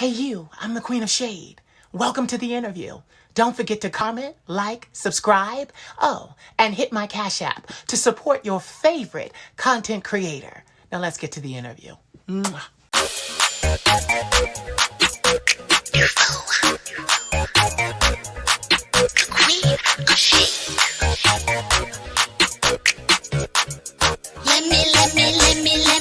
Hey you, I'm the Queen of Shade. Welcome to the interview. Don't forget to comment, like, subscribe, and hit my Cash App to support your favorite content creator. Now let's get to the interview. Mwah. Let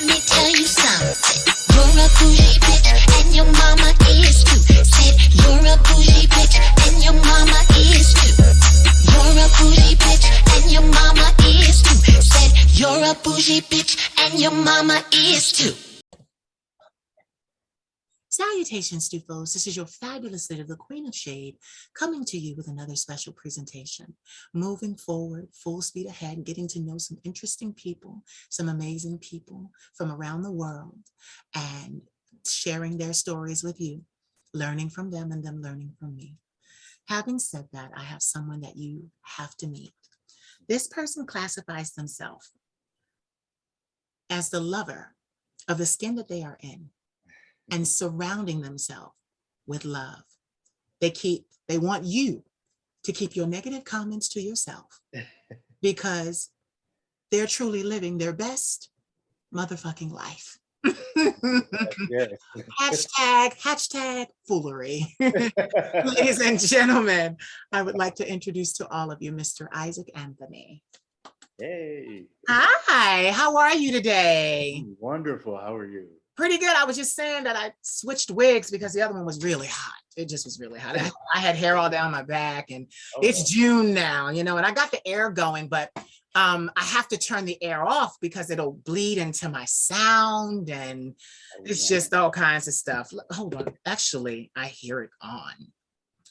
me tell you something. You're a bougie bitch and your mama is too. Said you're a bougie bitch and your mama is too. You're a bougie bitch and your mama is too. Said you're a bougie bitch and your mama is too. Salutations, Stufos. This is your fabulous leader, the Queen of Shade, coming to you with another special presentation. Moving forward, full speed ahead, getting to know some interesting people, some amazing people from around the world, and sharing their stories with you, learning from them and them learning from me. Having said that, I have someone that you have to meet. This person classifies themselves as the lover of the skin that they are in, and surrounding themselves with love. They want you to keep your negative comments to yourself because they're truly living their best motherfucking life. Yes. Hashtag foolery. Ladies and gentlemen, I would like to introduce to all of you Mr. Isaac Anthony. Hey. Hi, how are you today? Wonderful. How are you? Pretty good. I was just saying that I switched wigs because the other one was really hot. It just was really hot. I had hair all down my back, and it's June now, and I got the air going, but I have to turn the air off because it'll bleed into my sound, and it's just all kinds of stuff. Hold on. Actually, I hear it on.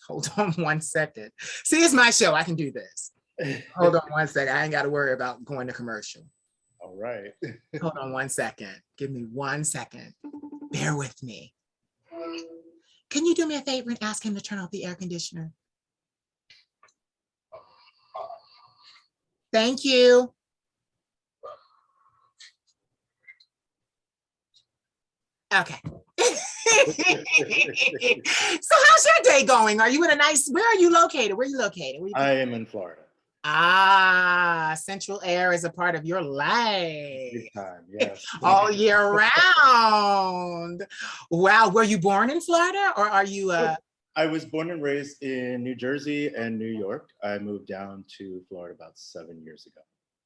Hold on 1 second. See, it's my show. I can do this. Hold on 1 second. I ain't got to worry about going to commercial. All right. Hold on 1 second. Give me 1 second. Bear with me. Can you do me a favor and ask him to turn off the air conditioner? Thank you. Okay. So how's your day going? Are you in a nice, where are you located? Where are you located? I am in Florida. Central air is a part of your life. Big time, yes. All year round. Wow, were you born in Florida or are you? I was born and raised in New Jersey and New York. I moved down to Florida about 7 years ago.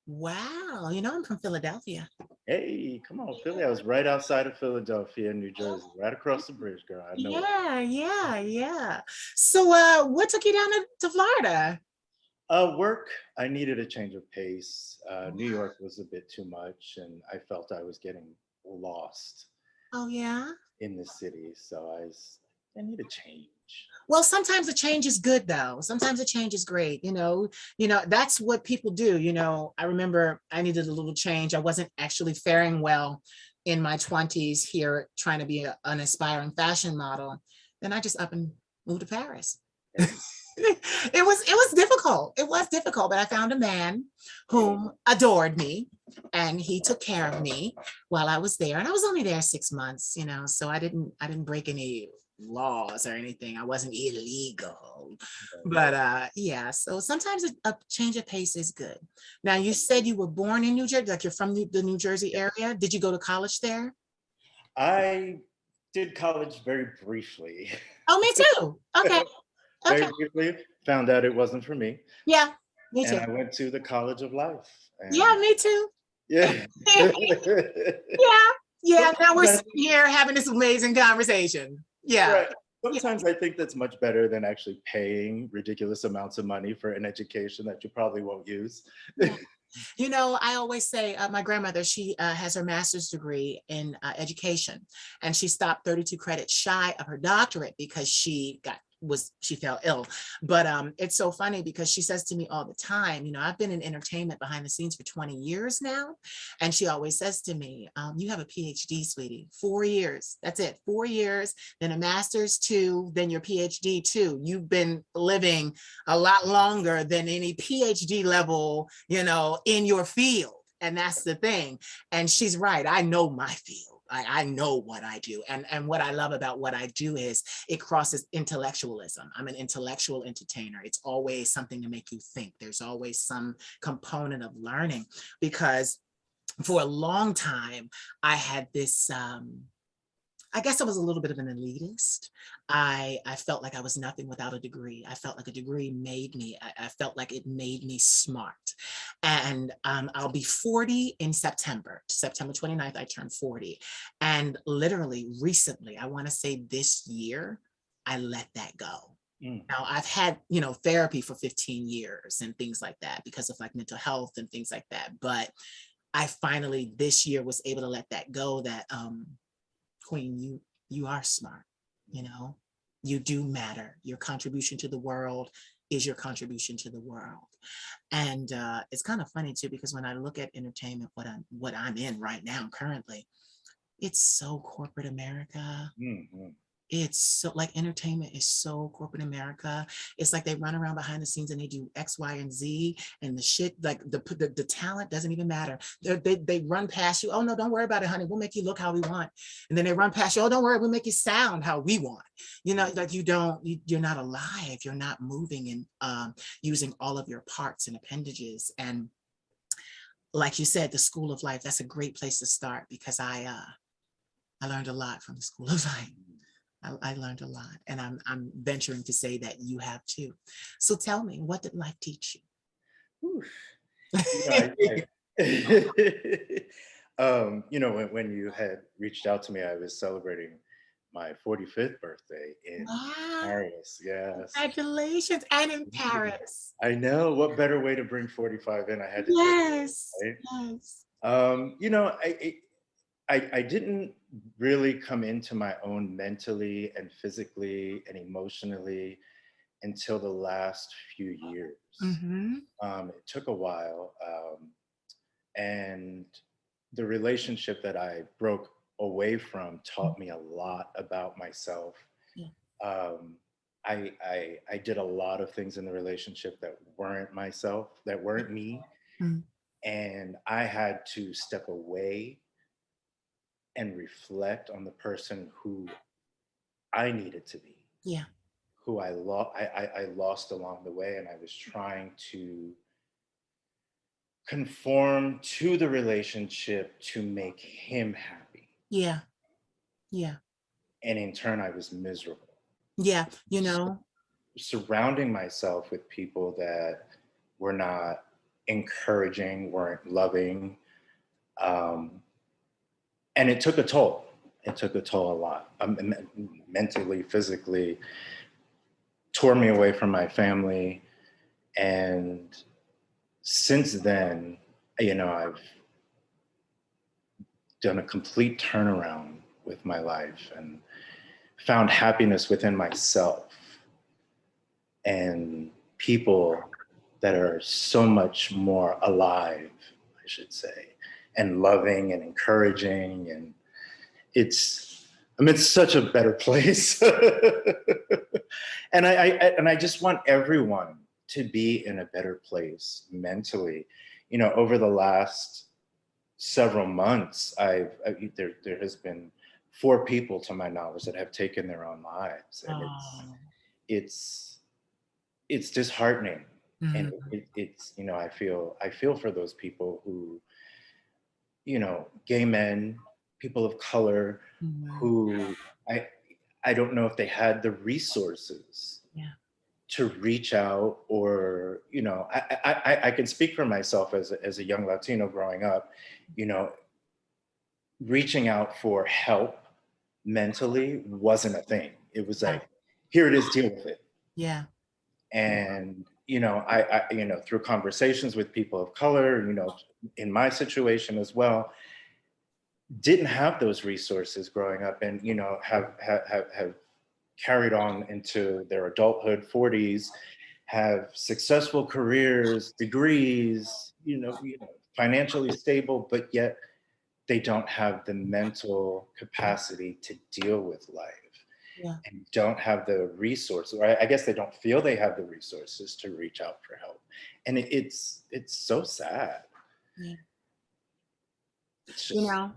Wow, I'm from Philadelphia. Hey, come on, Philly. I was right outside of Philadelphia, New Jersey, right across the bridge, girl. I know. Yeah. So what took you down to Florida? Work. I needed a change of pace. New York was a bit too much, and I felt I was getting lost. Oh, yeah? In the city, so I need a change. Well, sometimes a change is good, though. Sometimes a change is great. That's what people do. I remember I needed a little change. I wasn't actually faring well in my 20s here, trying to be an aspiring fashion model. Then I just up and moved to Paris. It was difficult. It was difficult, but I found a man whom adored me, and he took care of me while I was there. And I was only there 6 months, so I didn't break any laws or anything. I wasn't illegal. But yeah, so sometimes a change of pace is good. Now, you said you were born in New Jersey, like you're from the New Jersey area. Did you go to college there? I did college very briefly. Oh, me too. Okay. Very briefly, found out it wasn't for me. Yeah, me too. And I went to the College of Life. Yeah, me too. Yeah. Yeah. Now we're sitting here having this amazing conversation. Yeah. Right. Sometimes I think that's much better than actually paying ridiculous amounts of money for an education that you probably won't use. I always say my grandmother, she has her master's degree in education, and she stopped 32 credits shy of her doctorate because she fell ill. But it's so funny because she says to me all the time, I've been in entertainment behind the scenes for 20 years now. And she always says to me, you have a PhD, sweetie, 4 years. That's it, 4 years, then a master's 2, then your PhD 2. You've been living a lot longer than any PhD level, in your field. And that's the thing. And she's right. I know my field. I know what I do. And what I love about what I do is it crosses intellectualism. I'm an intellectual entertainer. It's always something to make you think. There's always some component of learning, because for a long time, I had this, I guess I was a little bit of an elitist. I felt like I was nothing without a degree. I felt like a degree made me, I felt like it made me smart. And I'll be 40 in September. September 29th, I turned 40. And literally recently, I want to say this year, I let that go. Now I've had, therapy for 15 years and things like that because of like mental health and things like that. But I finally this year was able to let that go, that Queen, you are smart, you do matter. Your contribution to the world is your contribution to the world. And it's kind of funny too, because when I look at entertainment, what I'm in right now currently, it's so corporate America. Mm-hmm. It's so like entertainment is so corporate America. It's like they run around behind the scenes and they do X, Y, and Z, and the shit, like the talent doesn't even matter. They run past you. Oh no, don't worry about it, honey. We'll make you look how we want. And then they run past you. Oh, don't worry, we'll make you sound how we want. Like you're not alive. You're not moving and using all of your parts and appendages. And like you said, the school of life, that's a great place to start, because I learned a lot from the school of life. I learned a lot, and I'm venturing to say that you have too. So tell me, what did life teach you? When you had reached out to me, I was celebrating my 45th birthday in Paris. Yes. Congratulations, and in Paris. I know. What better way to bring 45 in? I had to. Yes. Right? Yes. I didn't really come into my own mentally and physically and emotionally until the last few years. Mm-hmm. It took a while. And the relationship that I broke away from taught me a lot about myself. Yeah. I did a lot of things in the relationship that weren't myself, that weren't me. Mm-hmm. And I had to step away and reflect on the person who I needed to be. Yeah. Who I lost along the way, and I was trying to conform to the relationship to make him happy. Yeah. Yeah. And in turn, I was miserable. Yeah. Surrounding myself with people that were not encouraging, weren't loving. And it took a toll. It took a toll a lot, mentally, physically, tore me away from my family. And since then, I've done a complete turnaround with my life and found happiness within myself and people that are so much more alive, I should say, and loving and encouraging. And it's such a better place. And I just want everyone to be in a better place mentally. Over the last several months, there has been 4 people, to my knowledge, that have taken their own lives, and it's disheartening. Mm-hmm. And it's I feel for those people who, gay men, people of color, mm-hmm. who I don't know if they had the resources. Yeah. To reach out, or I can speak for myself as a young Latino growing up, reaching out for help mentally wasn't a thing. It was like, here it is, deal with it. Yeah. And I through conversations with people of color, in my situation as well, didn't have those resources growing up, and have carried on into their adulthood, 40s, have successful careers, degrees, financially stable, but yet they don't have the mental capacity to deal with life. Yeah. And don't have the resources, or I guess they don't feel they have the resources to reach out for help. And it's so sad. Yeah. It's just, yeah.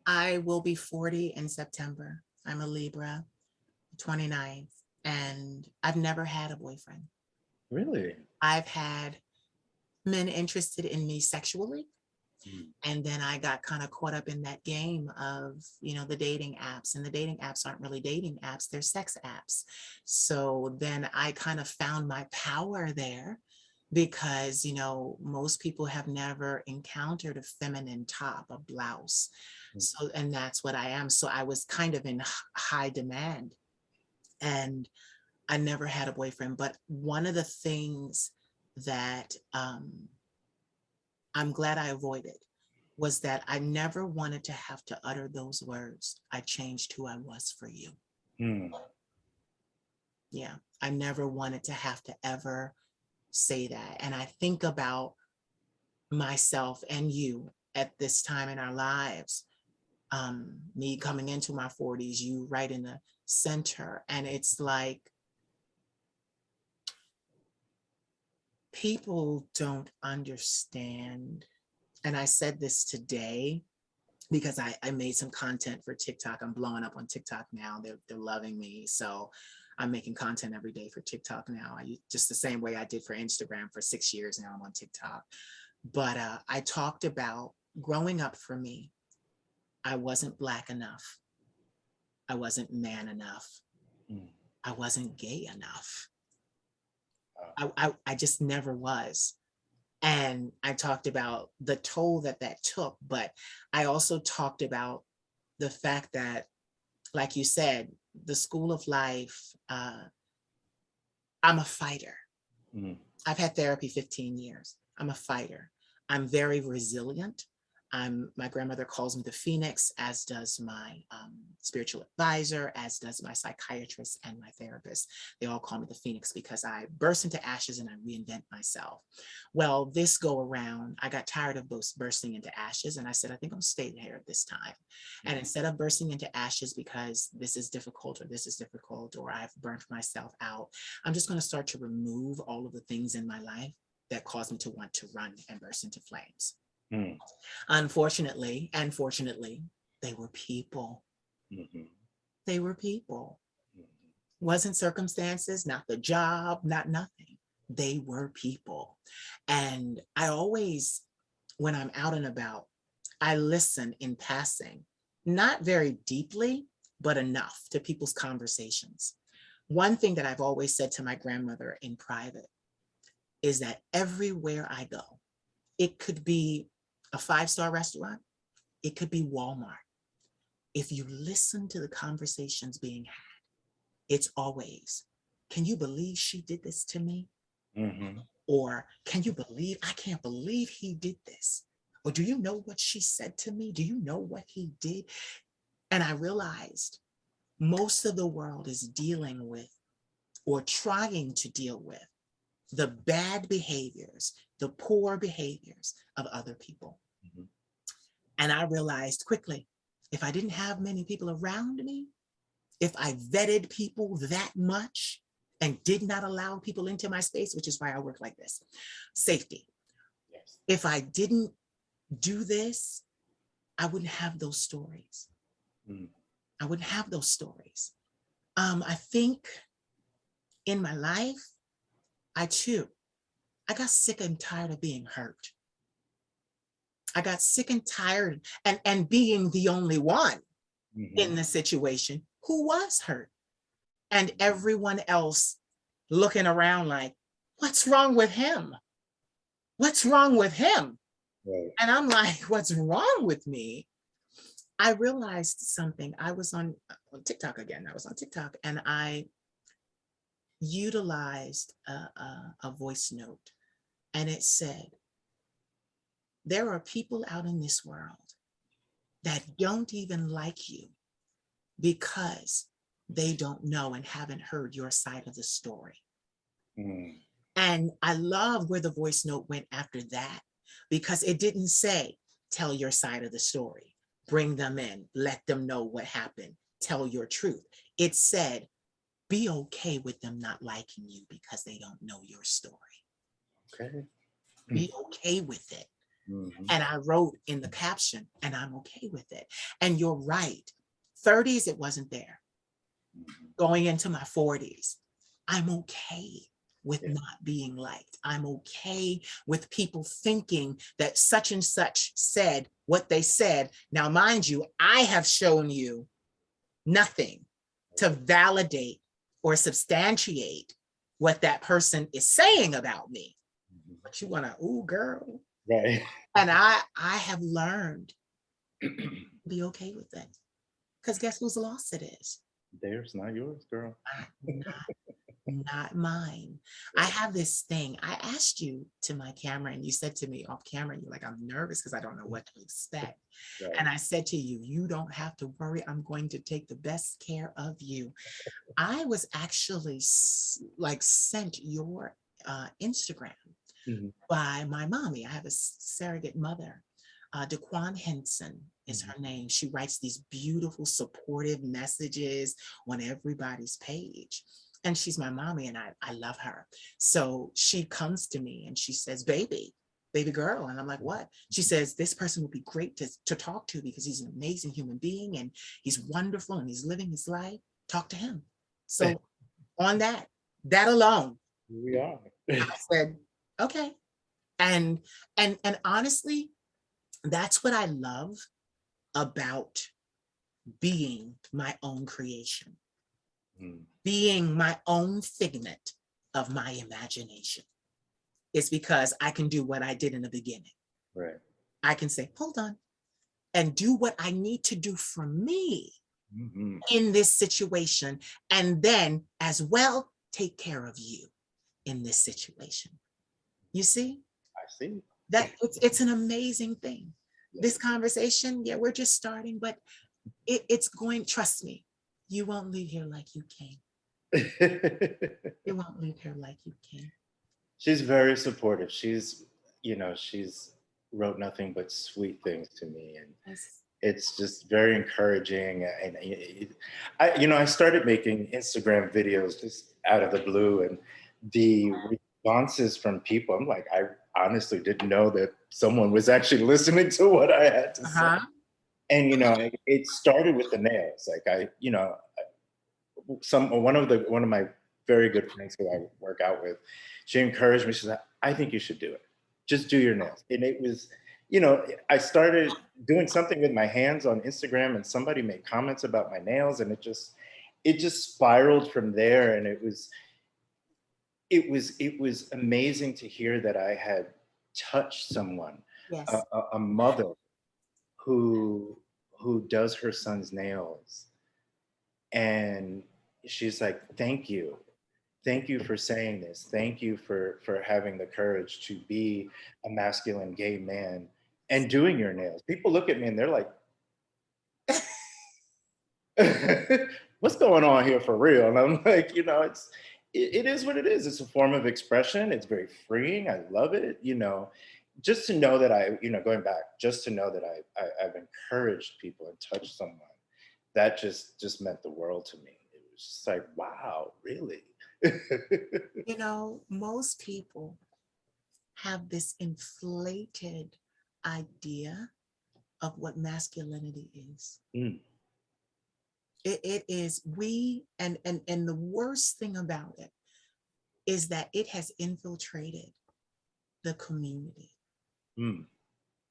I will be 40 in September. I'm a Libra, 29th, and I've never had a boyfriend. Really? I've had men interested in me sexually. And then I got kind of caught up in that game of, the dating apps, and the dating apps aren't really dating apps, they're sex apps. So then I kind of found my power there because, most people have never encountered a feminine top, a blouse. So, and that's what I am. So I was kind of in high demand, and I never had a boyfriend. But one of the things that I'm glad I avoided was that I never wanted to have to utter those words. I changed who I was for you. Yeah, I never wanted to have to ever say that. And I think about myself and you at this time in our lives, me coming into my 40s, you right in the center. And it's like, people don't understand. And I said this today because I made some content for TikTok. I'm blowing up on TikTok now. They're loving me. So I'm making content every day for TikTok now. Just the same way I did for Instagram for 6 years now. I'm on TikTok. But I talked about growing up for me. I wasn't Black enough. I wasn't man enough. I wasn't gay enough. I just never was. And I talked about the toll that took, but I also talked about the fact that, like you said, the school of life, I'm a fighter. I've had therapy 15 years. I'm a fighter. I'm very resilient. My grandmother calls me the Phoenix, as does my spiritual advisor, as does my psychiatrist and my therapist. They all call me the Phoenix because I burst into ashes and I reinvent myself. Well, this go around, I got tired of bursting into ashes, and I said, I think I'll stay here this time. And instead of bursting into ashes because this is difficult or I've burnt myself out, I'm just going to start to remove all of the things in my life that caused me to want to run and burst into flames. Unfortunately, and fortunately, they were people. They were people. Wasn't circumstances, not the job, not nothing. They were people. And I always, when I'm out and about, I listen in passing, not very deeply, but enough to people's conversations. One thing that I've always said to my grandmother in private is that everywhere I go, it could be a 5-star restaurant, it could be Walmart. If you listen to the conversations being had, it's always, can you believe she did this to me? Or can you believe, I can't believe he did this? Or do you know what she said to me? Do you know what he did? And I realized most of the world is dealing with or trying to deal with the bad behaviors, the poor behaviors of other people. And I realized quickly, if I didn't have many people around me, if I vetted people that much and did not allow people into my space, which is why I work like this, safety. Yes. If I didn't do this, I wouldn't have those stories. I wouldn't have those stories. I think in my life, I got sick and tired of being hurt. I got sick and tired and being the only one in the situation who was hurt. And everyone else looking around like, what's wrong with him? What's wrong with him? Right. And I'm like, what's wrong with me? I realized something. I was on TikTok again. I was on TikTok and I utilized a voice note, and it said, there are people out in this world that don't even like you because they don't know and haven't heard your side of the story. And I love where the voice note went after that, because it didn't say, tell your side of the story, bring them in, let them know what happened, tell your truth. It said, be okay with them not liking you because they don't know your story. Okay. Be okay with it. And I wrote in the caption, and I'm okay with it. And you're right. 30s, it wasn't there. Going into my 40s, I'm okay with not being liked. I'm okay with people thinking that such and such said what they said. Now, mind you, I have shown you nothing to validate or substantiate what that person is saying about me. But you want to, ooh, girl. Right. And I have learned to be okay with it. Because guess whose loss it is? Theirs, not yours, girl. Not mine. I have this thing. I asked you to my camera and you said to me off camera, you're like, I'm nervous because I don't know what to expect. Right. And I said to you, you don't have to worry. I'm going to take the best care of you. I was actually like sent your Instagram by my mommy. I have a surrogate mother. Daquan Henson is her name. She writes these beautiful, supportive messages on everybody's page. And she's my mommy and I love her. So she comes to me and she says, baby girl. And I'm like, what? She says, this person would be great to talk to because he's an amazing human being and he's wonderful and he's living his life. Talk to him. So on that alone, we are. I said, okay. And honestly, that's what I love about being my own creation, being my own figment of my imagination. It's because I can do what I did in the beginning. Right. I can say, hold on, and do what I need to do for me in this situation. And then as well, take care of you in this situation. You see? I see. That it's an amazing thing. This conversation, yeah, we're just starting, but it's going, trust me, you won't leave here like you came. You won't leave here like you came. She's very supportive. She's wrote nothing but sweet things to me. And it's just very encouraging. And I started making Instagram videos just out of the blue, and the responses from people, I'm like, I honestly didn't know that someone was actually listening to what I had to say. And it started with the nails. Like one of my very good friends who I work out with, she encouraged me. She said, I think you should do it. Just do your nails. And it was, I started doing something with my hands on Instagram and somebody made comments about my nails, and it just spiraled from there. And it was amazing to hear that I had touched someone, yes. a mother who does her son's nails. And she's like, thank you for saying this. Thank you for having the courage to be a masculine gay man and doing your nails. People look at me and they're like, what's going on here for real? And I'm like, it is what it is. It's a form of expression. It's very freeing. I love it. Just to know that just to know that I've encouraged people and touched someone, that just meant the world to me. It was just like, wow, really? Most people have this inflated idea of what masculinity is. It is and the worst thing about it is that it has infiltrated the community.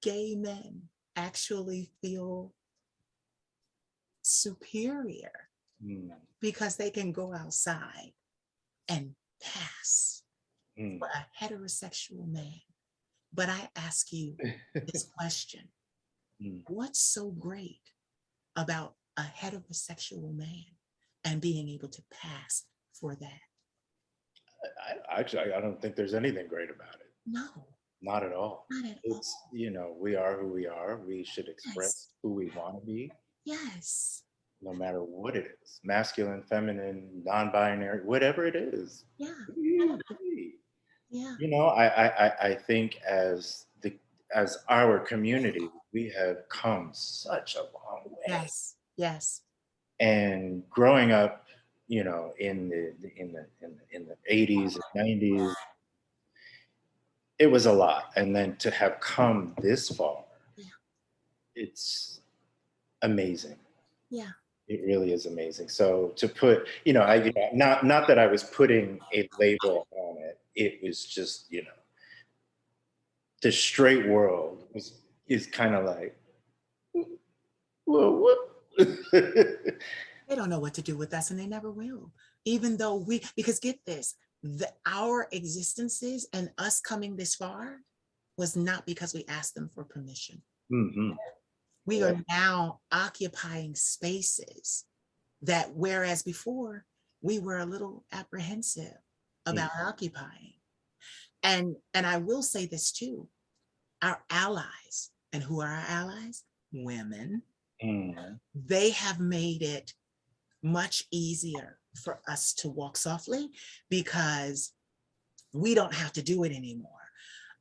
Gay men actually feel superior because they can go outside and pass for a heterosexual man. But I ask you this question. What's so great about a heterosexual man and being able to pass for that? I don't think there's anything great about it. No. Not at all. Not at all. We are who we are. We should express who we want to be. Yes. No matter what it is, masculine, feminine, non-binary, whatever it is. Yeah. Yeah. I think as our community, we have come such a long way. Yes. Yes. And growing up, in the 80s and 90s, it was a lot. And then to have come this far, Yeah. it's amazing. Yeah. It really is amazing. So to put, not that I was putting a label on it. It was just, the straight world is kind of like, well, what? They don't know what to do with us, and they never will. Even though because get this, our existences and us coming this far was not because we asked them for permission. Mm-hmm. We are now occupying spaces that, whereas before we were a little apprehensive about occupying. And I will say this too, our allies, and who are our allies? Women. They have made it much easier for us to walk softly because we don't have to do it anymore.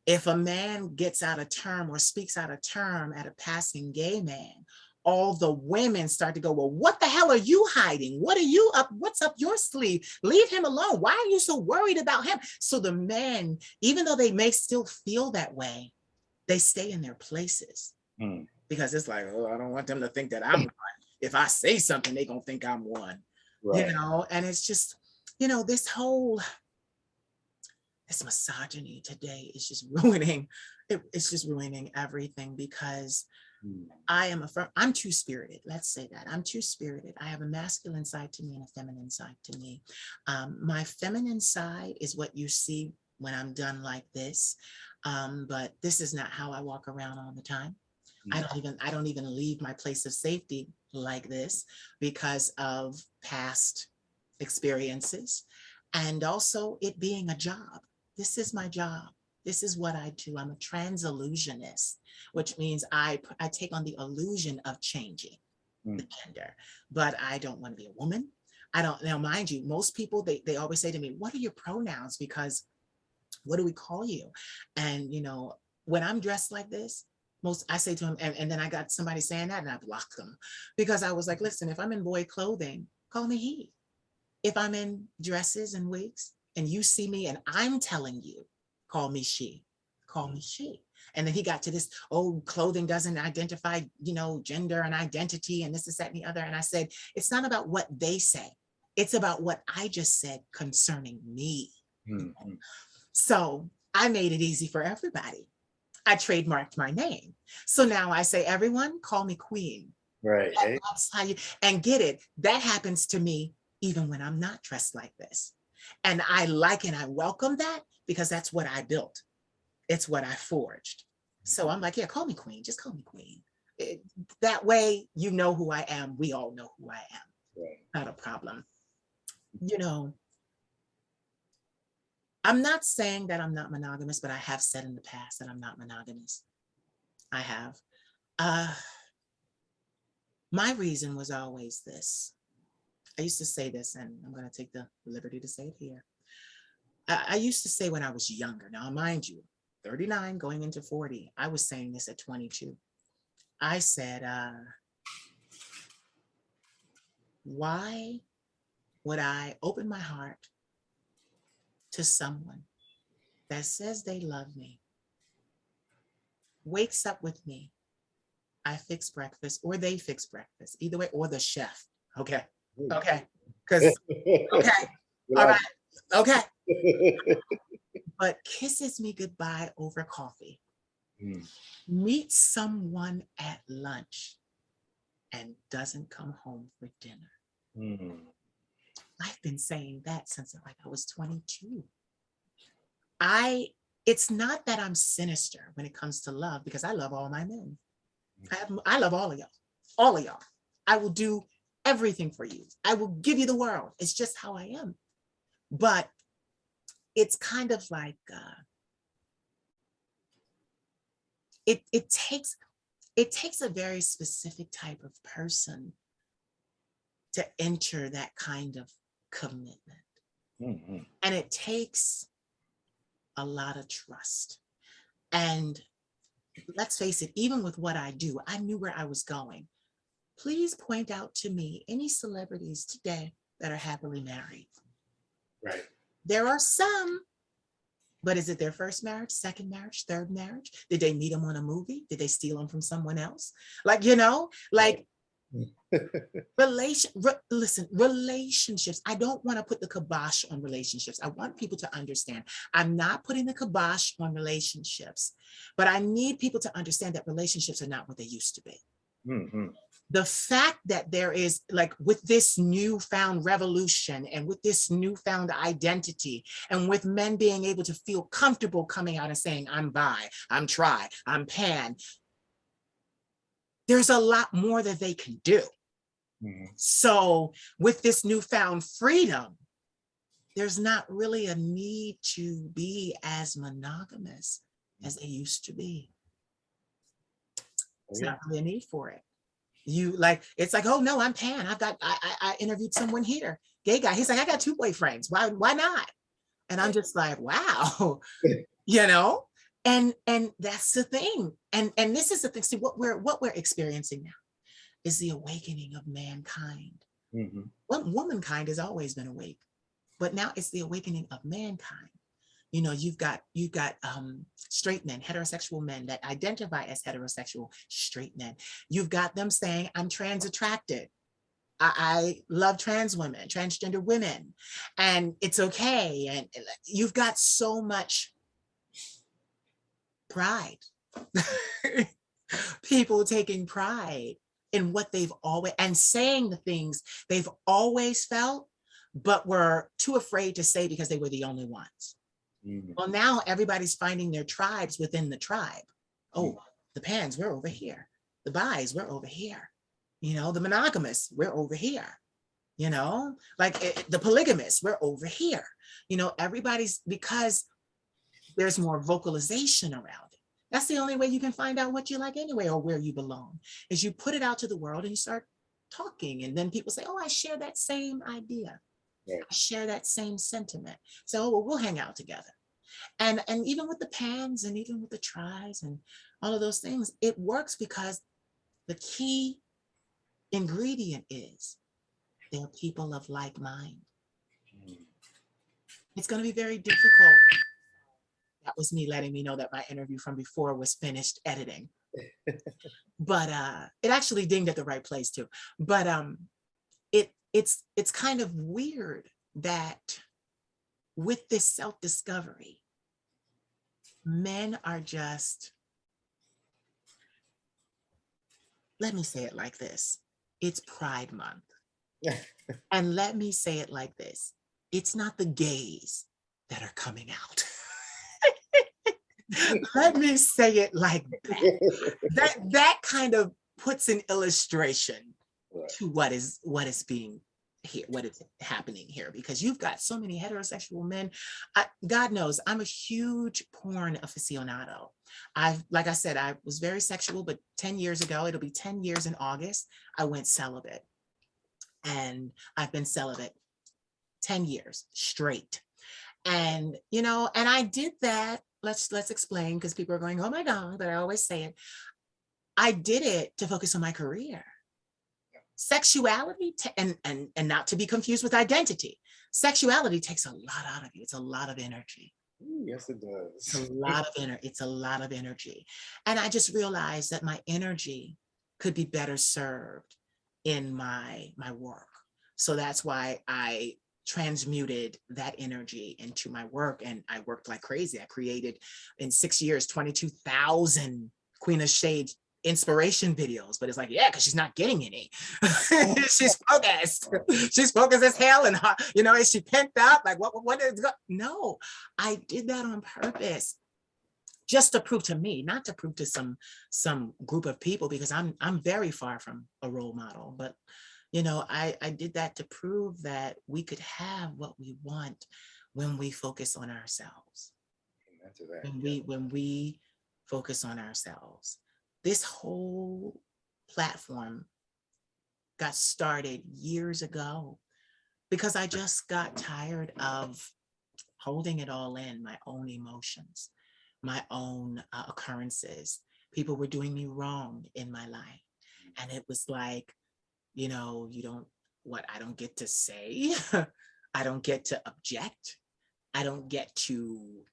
If a man gets out of term or speaks out of term at a passing gay man, all the women start to go, well, what the hell are you hiding? What are you up? What's up your sleeve? Leave him alone. Why are you so worried about him? So the men, even though they may still feel that way, they stay in their places because it's like, oh, I don't want them to think that I'm one. If I say something, they're going to think I'm one, right. And it's just, this misogyny today is just ruining, it's just ruining everything because I'm two-spirited. Let's say that. I'm two-spirited. I have a masculine side to me and a feminine side to me. My feminine side is what you see when I'm done like this. But this is not how I walk around all the time. I don't even leave my place of safety like this because of past experiences and also it being a job. This is my job. This is what I do. I'm a transillusionist, which means I take on the illusion of changing the gender, but I don't want to be a woman. I don't, now mind you, most people, they always say to me, what are your pronouns? Because what do we call you? And, when I'm dressed like this, I say to him, and then I got somebody saying that and I blocked them because I was like, listen, if I'm in boy clothing, call me he. If I'm in dresses and wigs and you see me and I'm telling you, call me she, call me she. And then he got to this, oh, clothing doesn't identify, gender and identity and this, that, and the other. And I said, it's not about what they say. It's about what I just said concerning me. Mm-hmm. So I made it easy for everybody. I trademarked my name. So now I say, everyone call me Queen. Right. That's how you, and get it. That happens to me even when I'm not dressed like this. And I like and I welcome that because that's what I built. It's what I forged. So I'm like, yeah, call me Queen. Just call me Queen. That way, you know who I am. We all know who I am. Right. Not a problem. I'm not saying that I'm not monogamous, but I have said in the past that I'm not monogamous. I have. My reason was always this. I used to say this, and I'm going to take the liberty to say it here. I used to say when I was younger, now mind you, 39 going into 40, I was saying this at 22. I said, why would I open my heart to someone that says they love me, wakes up with me, I fix breakfast or they fix breakfast, either way, or the chef. Okay. Because, okay. All right. Okay. But kisses me goodbye over coffee. Meets someone at lunch and doesn't come home for dinner. I've been saying that since I was 22. It's not that I'm sinister when it comes to love because I love all my men. I love all of y'all. All of y'all. I will do everything for you. I will give you the world. It's just how I am. But it's kind of like it takes a very specific type of person to enter that kind of commitment. Mm-hmm. And it takes a lot of trust. And let's face it, even with what I do, I knew where I was going. Please point out to me any celebrities today that are happily married. Right. There are some, But is it their first marriage, second marriage, third marriage? Did they meet him on a movie? Did they steal him from someone else? Like, you know, like listen, relationships. I don't want to put the kibosh on relationships. I want people to understand I'm not putting the kibosh on relationships, but I need people to understand that relationships are not what they used to be. Mm-hmm. The fact that there is, like, with this newfound revolution and with this newfound identity and with men being able to feel comfortable coming out and saying, I'm bi, I'm tri, I'm pan, there's a lot more that they can do. Mm-hmm. So with this newfound freedom, there's not really a need to be as monogamous as they used to be. It's not really a need for it. You like, it's like, oh no, I'm pan. I interviewed someone here, gay guy. He's like, I got 2 boyfriends. Why not? And I'm just like, wow, you know? And that's the thing. And this is the thing. See, what we're experiencing now is the awakening of mankind. Mm-hmm. Well, womankind has always been awake, but now it's the awakening of mankind. You know, you've got straight men, heterosexual men that identify as heterosexual straight men. You've got them saying, I'm trans attracted. I love trans women, transgender women, and it's okay. And you've got so much pride. People taking pride in what they've always, and saying the things they've always felt, but were too afraid to say because they were the only ones. Mm-hmm. Well, now everybody's finding their tribes within the tribe. Oh, the pans, we're over here. The bis, we're over here. You know, the monogamous, we're over here. You know, like the polygamous, we're over here. You know, everybody's, because there's more vocalization around it. That's the only way you can find out what you like anyway, or where you belong, is you put it out to the world and you start talking. And then people say, oh, I share that same idea. Yeah. I share that same sentiment. So, well, we'll hang out together. And even with the pans and even with the tries and all of those things, it works because the key ingredient is they're people of like mind. It's going to be very difficult. That was me letting me know that my interview from before was finished editing. But it actually dinged at the right place too. But it's kind of weird that with this self-discovery, men are just, let me say it like this. It's Pride Month. And let me say it like this. It's not the gays that are coming out. Let me say it like that. That kind of puts an illustration to what is being here, what is happening here, because you've got so many heterosexual men. God knows I'm a huge porn aficionado. Like I said, I was very sexual, but 10 years ago, it'll be 10 years in August, I went celibate. And I've been celibate 10 years straight. And, you know, and I did that. Let's explain, because people are going, oh my God, but I always say it. I did it to focus on my career. Sexuality, and not to be confused with identity. Sexuality takes a lot out of you. It's a lot of energy. Yes, it does. It's a lot of energy. And I just realized that my energy could be better served in my work. So that's why I transmuted that energy into my work, and I worked like crazy. I created in 6 years 22,000 Queen of Shade inspiration videos, but it's like, yeah, because she's not getting any. She's focused as hell, and you know, is she pent up? Like, what is? No, I did that on purpose, just to prove to me, not to prove to some group of people, because I'm very far from a role model. But you know, I did that to prove that we could have what we want when we focus on ourselves. When we focus on ourselves. This whole platform got started years ago because I just got tired of holding it all in, my own emotions, my own occurrences. People were doing me wrong in my life. And it was like, you know, I don't get to say, I don't get to object. I don't get to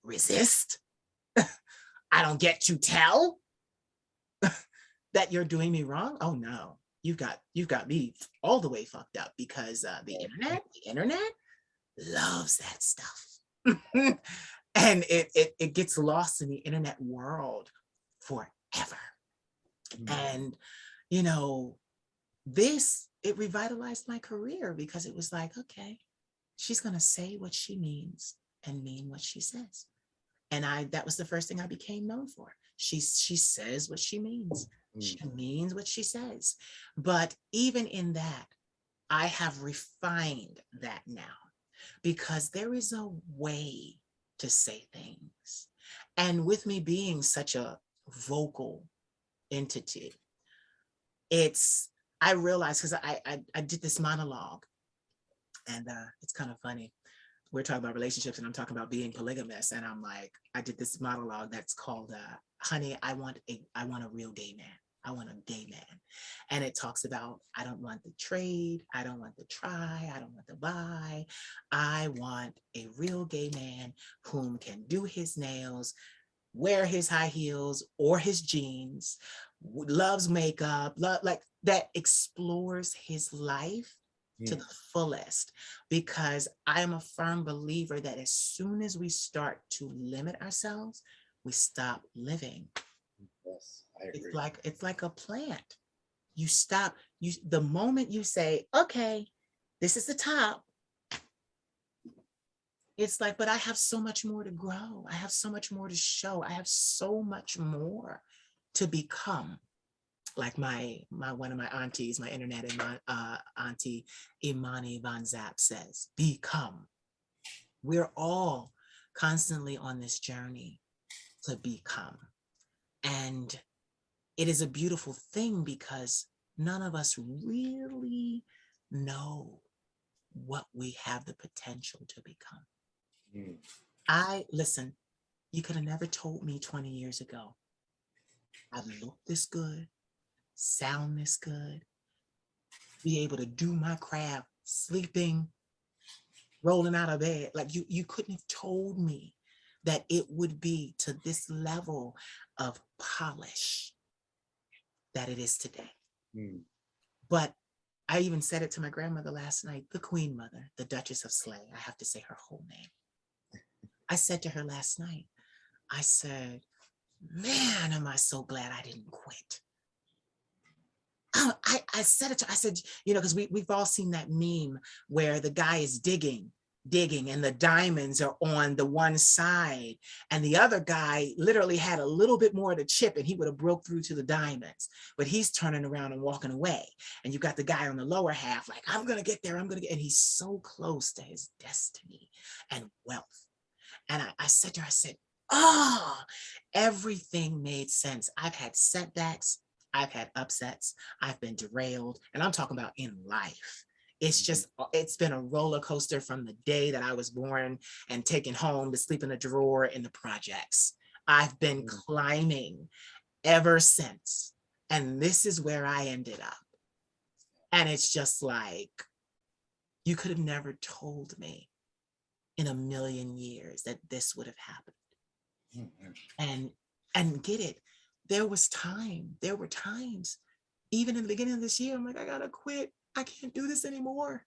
resist. I don't get to tell that you're doing me wrong. Oh no, you've got me all the way fucked up, because the internet loves that stuff. And it gets lost in the internet world forever. And you know, it revitalized my career, because it was like, okay, she's gonna say what she means and mean what she says. And that was the first thing I became known for. She says what she means. She means what she says. But even in that, I have refined that now, because there is a way to say things. And with me being such a vocal entity, I realized, because I did this monologue, and it's kind of funny. We're talking about relationships and I'm talking about being polygamous. And I'm like, I did this monologue that's called, honey, I want a real gay man. I want a gay man. And it talks about, I don't want the trade. I don't want the try. I don't want the buy. I want a real gay man whom can do his nails, wear his high heels or his jeans, loves makeup, like that, explores his life to the fullest. Because I am a firm believer that as soon as we start to limit ourselves, we stop living. Yes, I agree. It's like a plant. You stop, the moment you say, okay, this is the top, it's like, but I have so much more to grow. I have so much more to show. I have so much more to become. Like one of my aunties, my internet auntie Imani Van Zap says, become. We're all constantly on this journey to become. And it is a beautiful thing, because none of us really know what we have the potential to become. Listen, you could have never told me 20 years ago I'd look this good, sound this good, be able to do my craft, sleeping, rolling out of bed. Like you couldn't have told me that it would be to this level of polish that it is today. But I even said it to my grandmother last night, the Queen Mother, the Duchess of Slay. I have to say her whole name. I said to her last night, I said, man, am I so glad I didn't quit. I said it to her, I said, you know, because we've all seen that meme where the guy is digging, and the diamonds are on the one side, and the other guy literally had a little bit more of the chip and he would have broke through to the diamonds, but he's turning around and walking away. And you got the guy on the lower half, like, I'm gonna get there, and he's so close to his destiny and wealth. And I said to her, I said, oh, everything made sense. I've had setbacks, I've had upsets, I've been derailed, and I'm talking about in life. It's been a roller coaster from the day that I was born and taken home to sleep in a drawer in the projects. I've been climbing ever since. And this is where I ended up. And it's just like, you could have never told me in a million years that this would have happened. And get it, there were times, even in the beginning of this year, I'm like, I gotta quit. I can't do this anymore.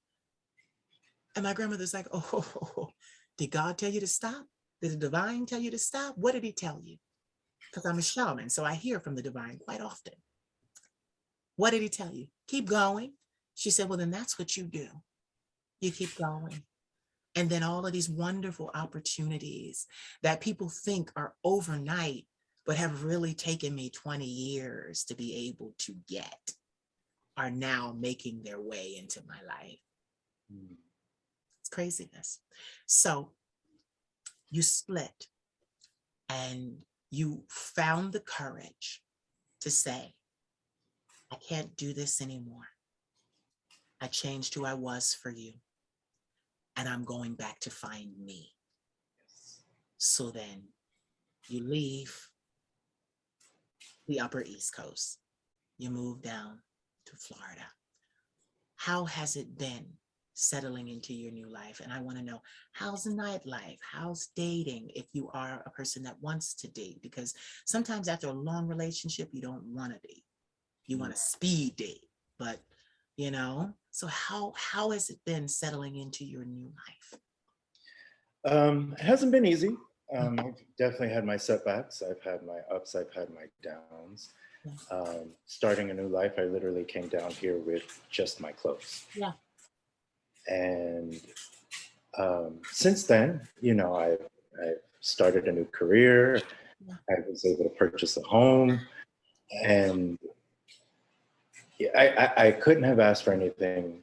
And my grandmother's like, oh, did God tell you to stop? Did the divine tell you to stop? What did he tell you? Because I'm a shaman, so I hear from the divine quite often. What did he tell you? Keep going. She said, well, then that's what you do. You keep going. And then all of these wonderful opportunities that people think are overnight, but have really taken me 20 years to be able to get, are now making their way into my life. It's craziness. So you split and you found the courage to say, I can't do this anymore. I changed who I was for you. And I'm going back to find me. So then you leave the Upper East Coast. You move down to Florida. How has it been settling into your new life. And I want to know, how's the nightlife? How's dating if you are a person that wants to date? Because sometimes after a long relationship, you don't want to date. You want to speed date. But, you know, so how has it been settling into your new life? It hasn't been easy. I've definitely had my setbacks. I've had my ups, I've had my downs. Starting a new life, I literally came down here with just my clothes. Yeah. And since then, you know, I've started a new career. Yeah. I was able to purchase a home, and I couldn't have asked for anything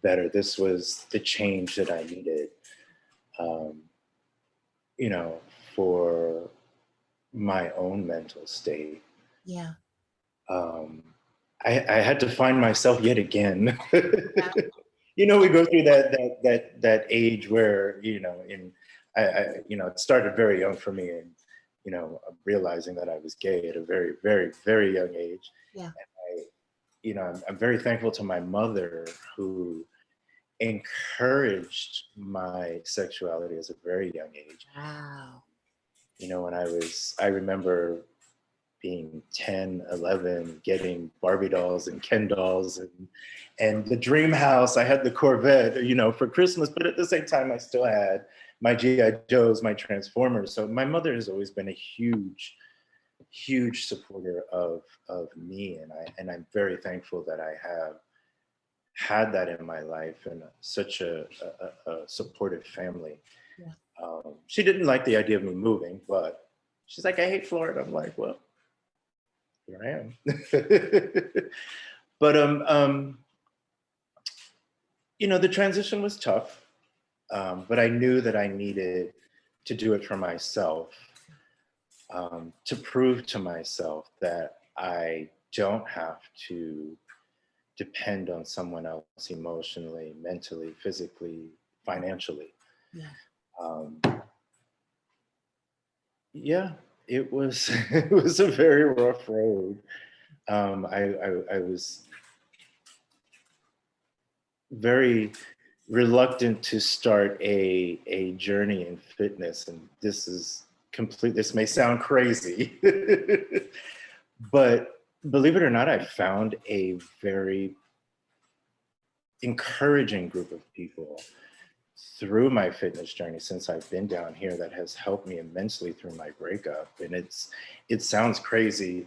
better. This was the change that I needed, you know, for my own mental state. Yeah. I had to find myself yet again. Yeah. You know, we go through that age where, you know, you know, it started very young for me, and, you know, realizing that I was gay at a very, very, very young age. Yeah. And you know, I'm very thankful to my mother, who encouraged my sexuality as a very young age. Wow. You know, when I remember being 10, 11, getting Barbie dolls and Ken dolls and the dream house. I had the Corvette, you know, for Christmas, but at the same time, I still had my G.I. Joes, my Transformers. So my mother has always been a huge, huge supporter of me. And I'm very thankful that I have had that in my life, and such a supportive family. Yeah. She didn't like the idea of me moving, but she's like, I hate Florida. I'm like, well, here I am. But you know, the transition was tough, but I knew that I needed to do it for myself, to prove to myself that I don't have to depend on someone else emotionally, mentally, physically, financially. Yeah. Yeah, it was it was a very rough road. I was very reluctant to start a journey in fitness, and this may sound crazy, but believe it or not, I found a very encouraging group of people through my fitness journey since I've been down here that has helped me immensely through my breakup. And it sounds crazy,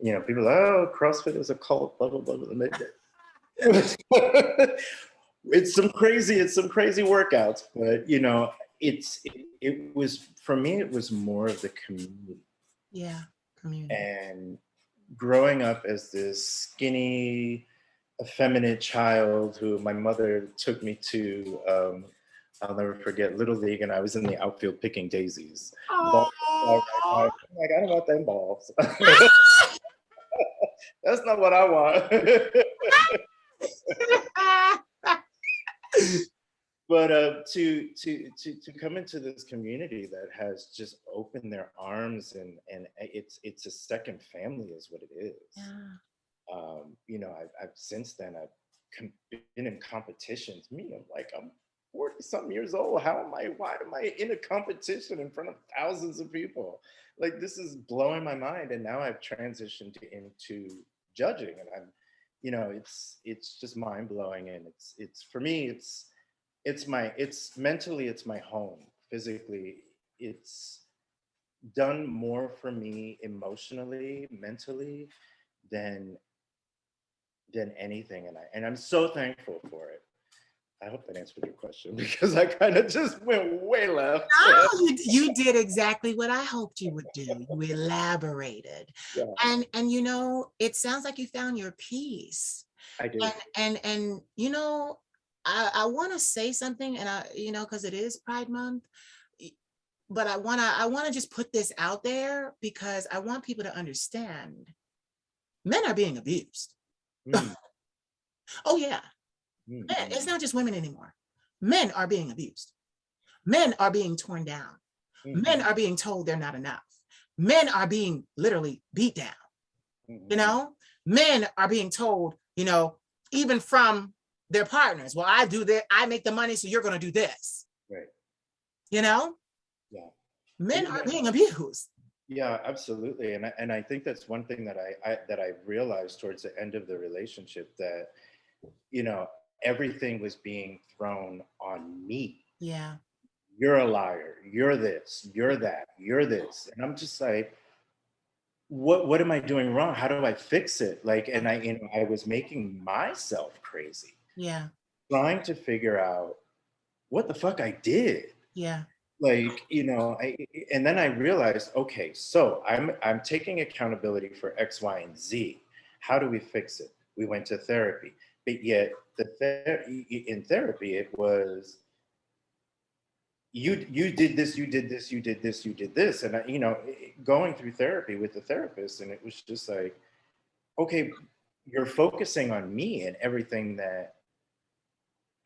you know, people are like, oh, CrossFit is a cult, blah blah blah blah. It's some crazy workouts, but you know, it was, for me, it was more of the community. Yeah. Community. And growing up as this skinny, effeminate child who my mother took me to, I'll never forget, Little League, and I was in the outfield picking daisies. Oh. I'm like, I don't want them balls. That's not what I want. But to come into this community that has just opened their arms, and it's a second family is what it is. Yeah. You know, I've since then I've been in competitions. I'm 40-something years old. Why am I in a competition in front of thousands of people? Like, this is blowing my mind. And now I've transitioned into judging, and I'm, you know, it's just mind blowing. And it's for me, it's mentally, it's my home. Physically, it's done more for me emotionally, mentally, than anything. And I'm so thankful for it. I hope that answered your question, because I kind of just went way left. No, you did exactly what I hoped you would do. You elaborated. Yeah. And you know, it sounds like you found your peace. I do. And you know, I want to say something, and you know, because it is Pride Month, but I want to just put this out there, because I want people to understand men are being abused. Oh yeah. Men, it's not just women anymore. Men are being abused. Men are being torn down. Men are being told they're not enough. Men are being literally beat down. You know, men are being told, you know, even from They're partners. Well, I do that. I make the money, so you're going to do this. Right. You know? Yeah. Men are being abused. Yeah, absolutely. And I think that's one thing that I realized towards the end of the relationship, that, you know, everything was being thrown on me. Yeah. You're a liar. You're this, you're that, you're this. And I'm just like, what am I doing wrong? How do I fix it? Like, and I was making myself crazy. Yeah. Trying to figure out what the fuck I did. Yeah. Like, you know, and then I realized, okay, so I'm taking accountability for X, Y, and Z. How do we fix it? We went to therapy, but yet in therapy, it was, you did this, you did this, you did this, you did this. And you know, going through therapy with the therapist, and it was just like, okay, you're focusing on me and everything that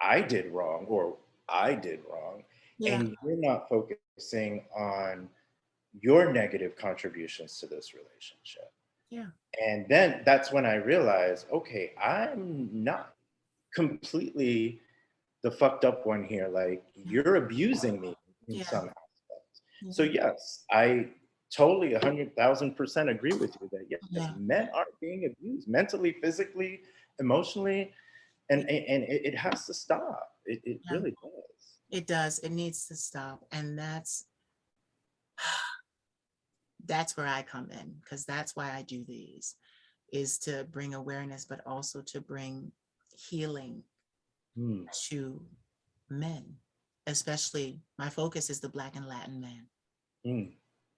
I did wrong, or I did wrong. Yeah. And you're not focusing on your negative contributions to this relationship. Yeah. And then that's when I realized, okay, I'm not completely the fucked up one here. Like, you're abusing me in some aspects. So yes, I totally 100,000% agree with you that yes, men are being abused mentally, physically, emotionally, and it has to stop. It really does. It does. It needs to stop. And that's where I come in, because that's why I do these, is to bring awareness, but also to bring healing to men. Especially, my focus is the Black and Latin man.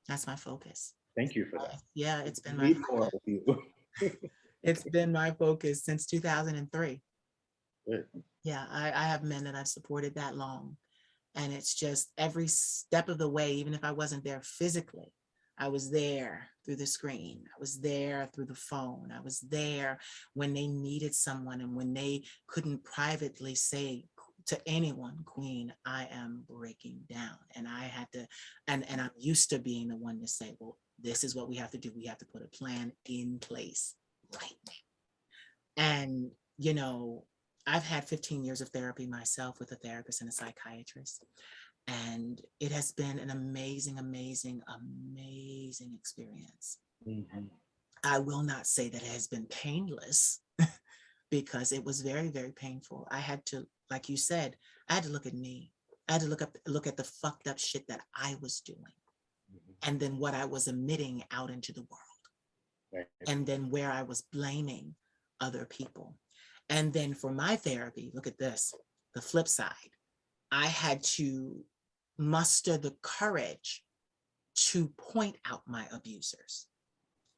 That's my focus. Thank you for that. Yeah, it's been my focus. It's been my focus since 2003. Good. Yeah, I have men that I've supported that long. And it's just every step of the way, even if I wasn't there physically, I was there through the screen. I was there through the phone. I was there when they needed someone, and when they couldn't privately say to anyone, Queen, I am breaking down. And I had to, and I'm used to being the one to say, well, this is what we have to do. We have to put a plan in place right now. And, you know, I've had 15 years of therapy myself with a therapist and a psychiatrist. And it has been an amazing, amazing, amazing experience. Mm-hmm. I will not say that it has been painless because it was very, very painful. I had to, like you said, I had to look at me. I had to look at the fucked up shit that I was doing. Mm-hmm. And then what I was emitting out into the world. Right. And then where I was blaming other people. And then for my therapy, look at this, the flip side. I had to muster the courage to point out my abusers,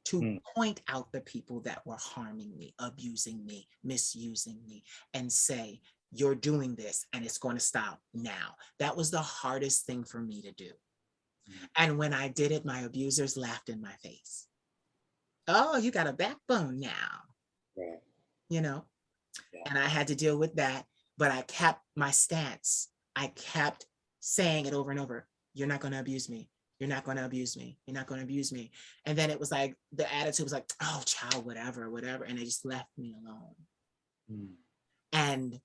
to point out the people that were harming me, abusing me, misusing me, and say, you're doing this and it's going to stop now. That was the hardest thing for me to do. And when I did it, my abusers laughed in my face. Oh, you got a backbone now. Right. You know? Yeah. And I had to deal with that, but I kept my stance. I kept saying it over and over. You're not going to abuse me. You're not going to abuse me. You're not going to abuse me. And then it was like, the attitude was like, oh, child, whatever. And they just left me alone. And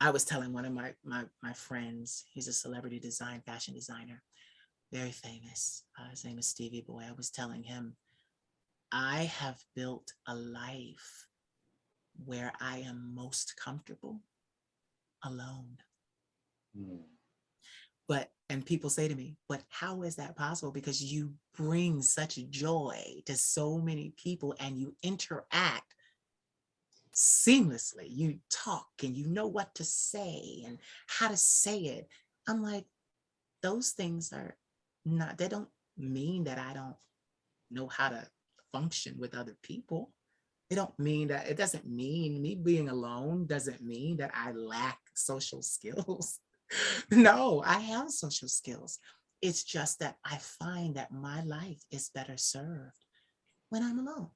I was telling one of my friends, he's a celebrity fashion designer, very famous. His name is Stevie Boy. I was telling him, I have built a life where I am most comfortable alone. And people say to me, but how is that possible? Because you bring such joy to so many people and you interact seamlessly. You talk and you know what to say and how to say it. I'm like, those things are not, they don't mean that I don't know how to function with other people. It doesn't mean me being alone doesn't mean that I lack social skills. No, I have social skills. It's just that I find that my life is better served when I'm alone.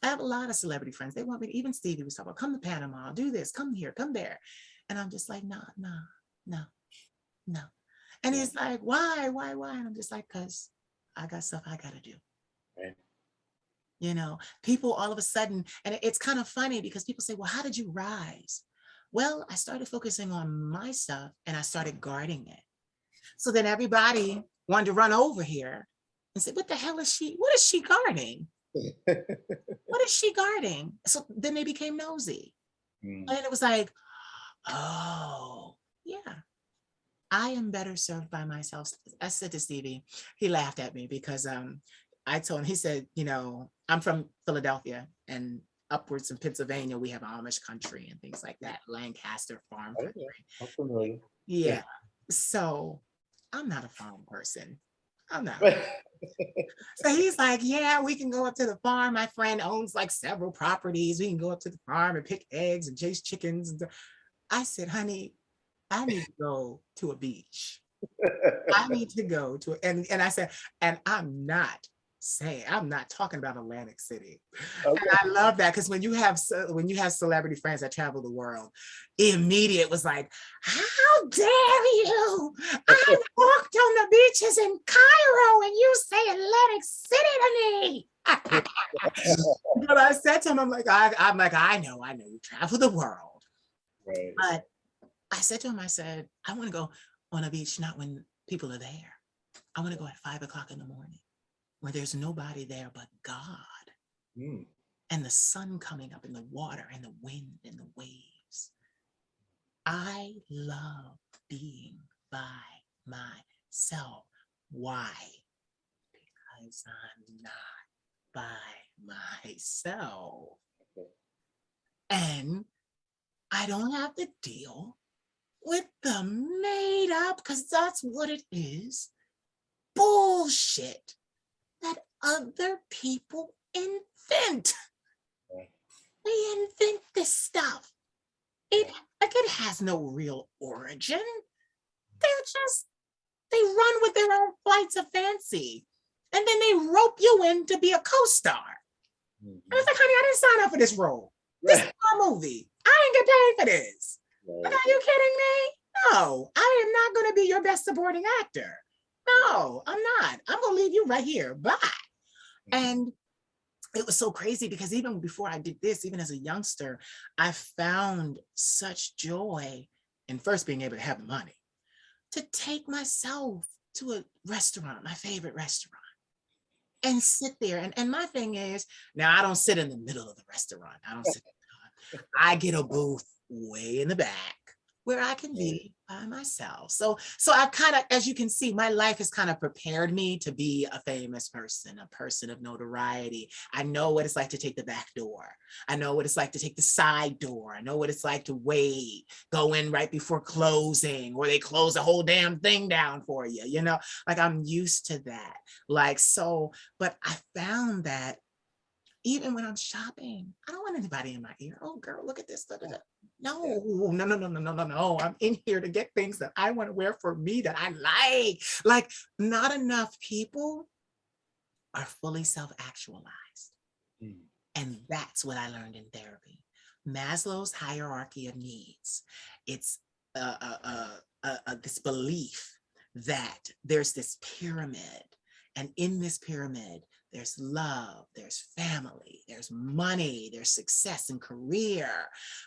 I have a lot of celebrity friends. They want me, even Stevie was talking about, come to Panama, do this, come here, come there. And I'm just like, no. And he's like, why? And I'm just like, because I got stuff I got to do. Right. You know, people all of a sudden, and it's kind of funny because people say, well, how did you rise? Well, I started focusing on my stuff and I started guarding it. So then everybody wanted to run over here and say, what the hell is she? What is she guarding? What is she guarding? So then they became nosy. And it was like, oh, yeah, I am better served by myself. I said to Stevie, he laughed at me because I told him, he said, you know, I'm from Philadelphia and upwards in Pennsylvania, we have Amish country and things like that, Lancaster farm country. I'm familiar. Yeah. So I'm not a farm person. I'm not. So he's like, yeah, we can go up to the farm. My friend owns like several properties. We can go up to the farm and pick eggs and chase chickens. I said, honey, I need to go to a beach. I need to go to, and I said, and I'm not talking about Atlantic City. Okay. And I love that because when you have celebrity friends that travel the world, immediate was like, how dare you? I walked on the beaches in Cairo and you say Atlantic City to me. But I said to him, I'm like, I know you travel the world. Right. But I said to him, I said, I want to go on a beach, not when people are there. I want to go at 5 o'clock in the morning where there's nobody there but God. And the sun coming up in the water and the wind and the waves. I love being by myself. Why? Because I'm not by myself. And I don't have to deal with the made up, because that's what it is, bullshit that other people invent. They invent this stuff. It has no real origin. They run with their own flights of fancy. And then they rope you in to be a co-star. And it's like, honey, I didn't sign up for this role. This is my movie. I didn't get paid for this. Right. Are you kidding me? No, I am not going to be your best supporting actor. No, I'm not. I'm going to leave you right here. Bye. And it was so crazy because even before I did this, even as a youngster, I found such joy in first being able to have the money to take myself to a restaurant, my favorite restaurant, and sit there. And my thing is, now I don't sit in the middle of the restaurant. I get a booth way in the back where I can be by myself. So I kind of, as you can see, my life has kind of prepared me to be a famous person, a person of notoriety. I know what it's like to take the back door. I know what it's like to take the side door. I know what it's like to wait, go in right before closing, or they close the whole damn thing down for you. You know, like I'm used to that. Like, so, but I found that even when I'm shopping, I don't want anybody in my ear. Oh, girl, look at this. No. I'm in here to get things that I want to wear for me that I like. Like, not enough people are fully self-actualized. And that's what I learned in therapy. Maslow's hierarchy of needs. It's this belief that there's this pyramid. And in this pyramid, there's love, there's family, there's money, there's success and career.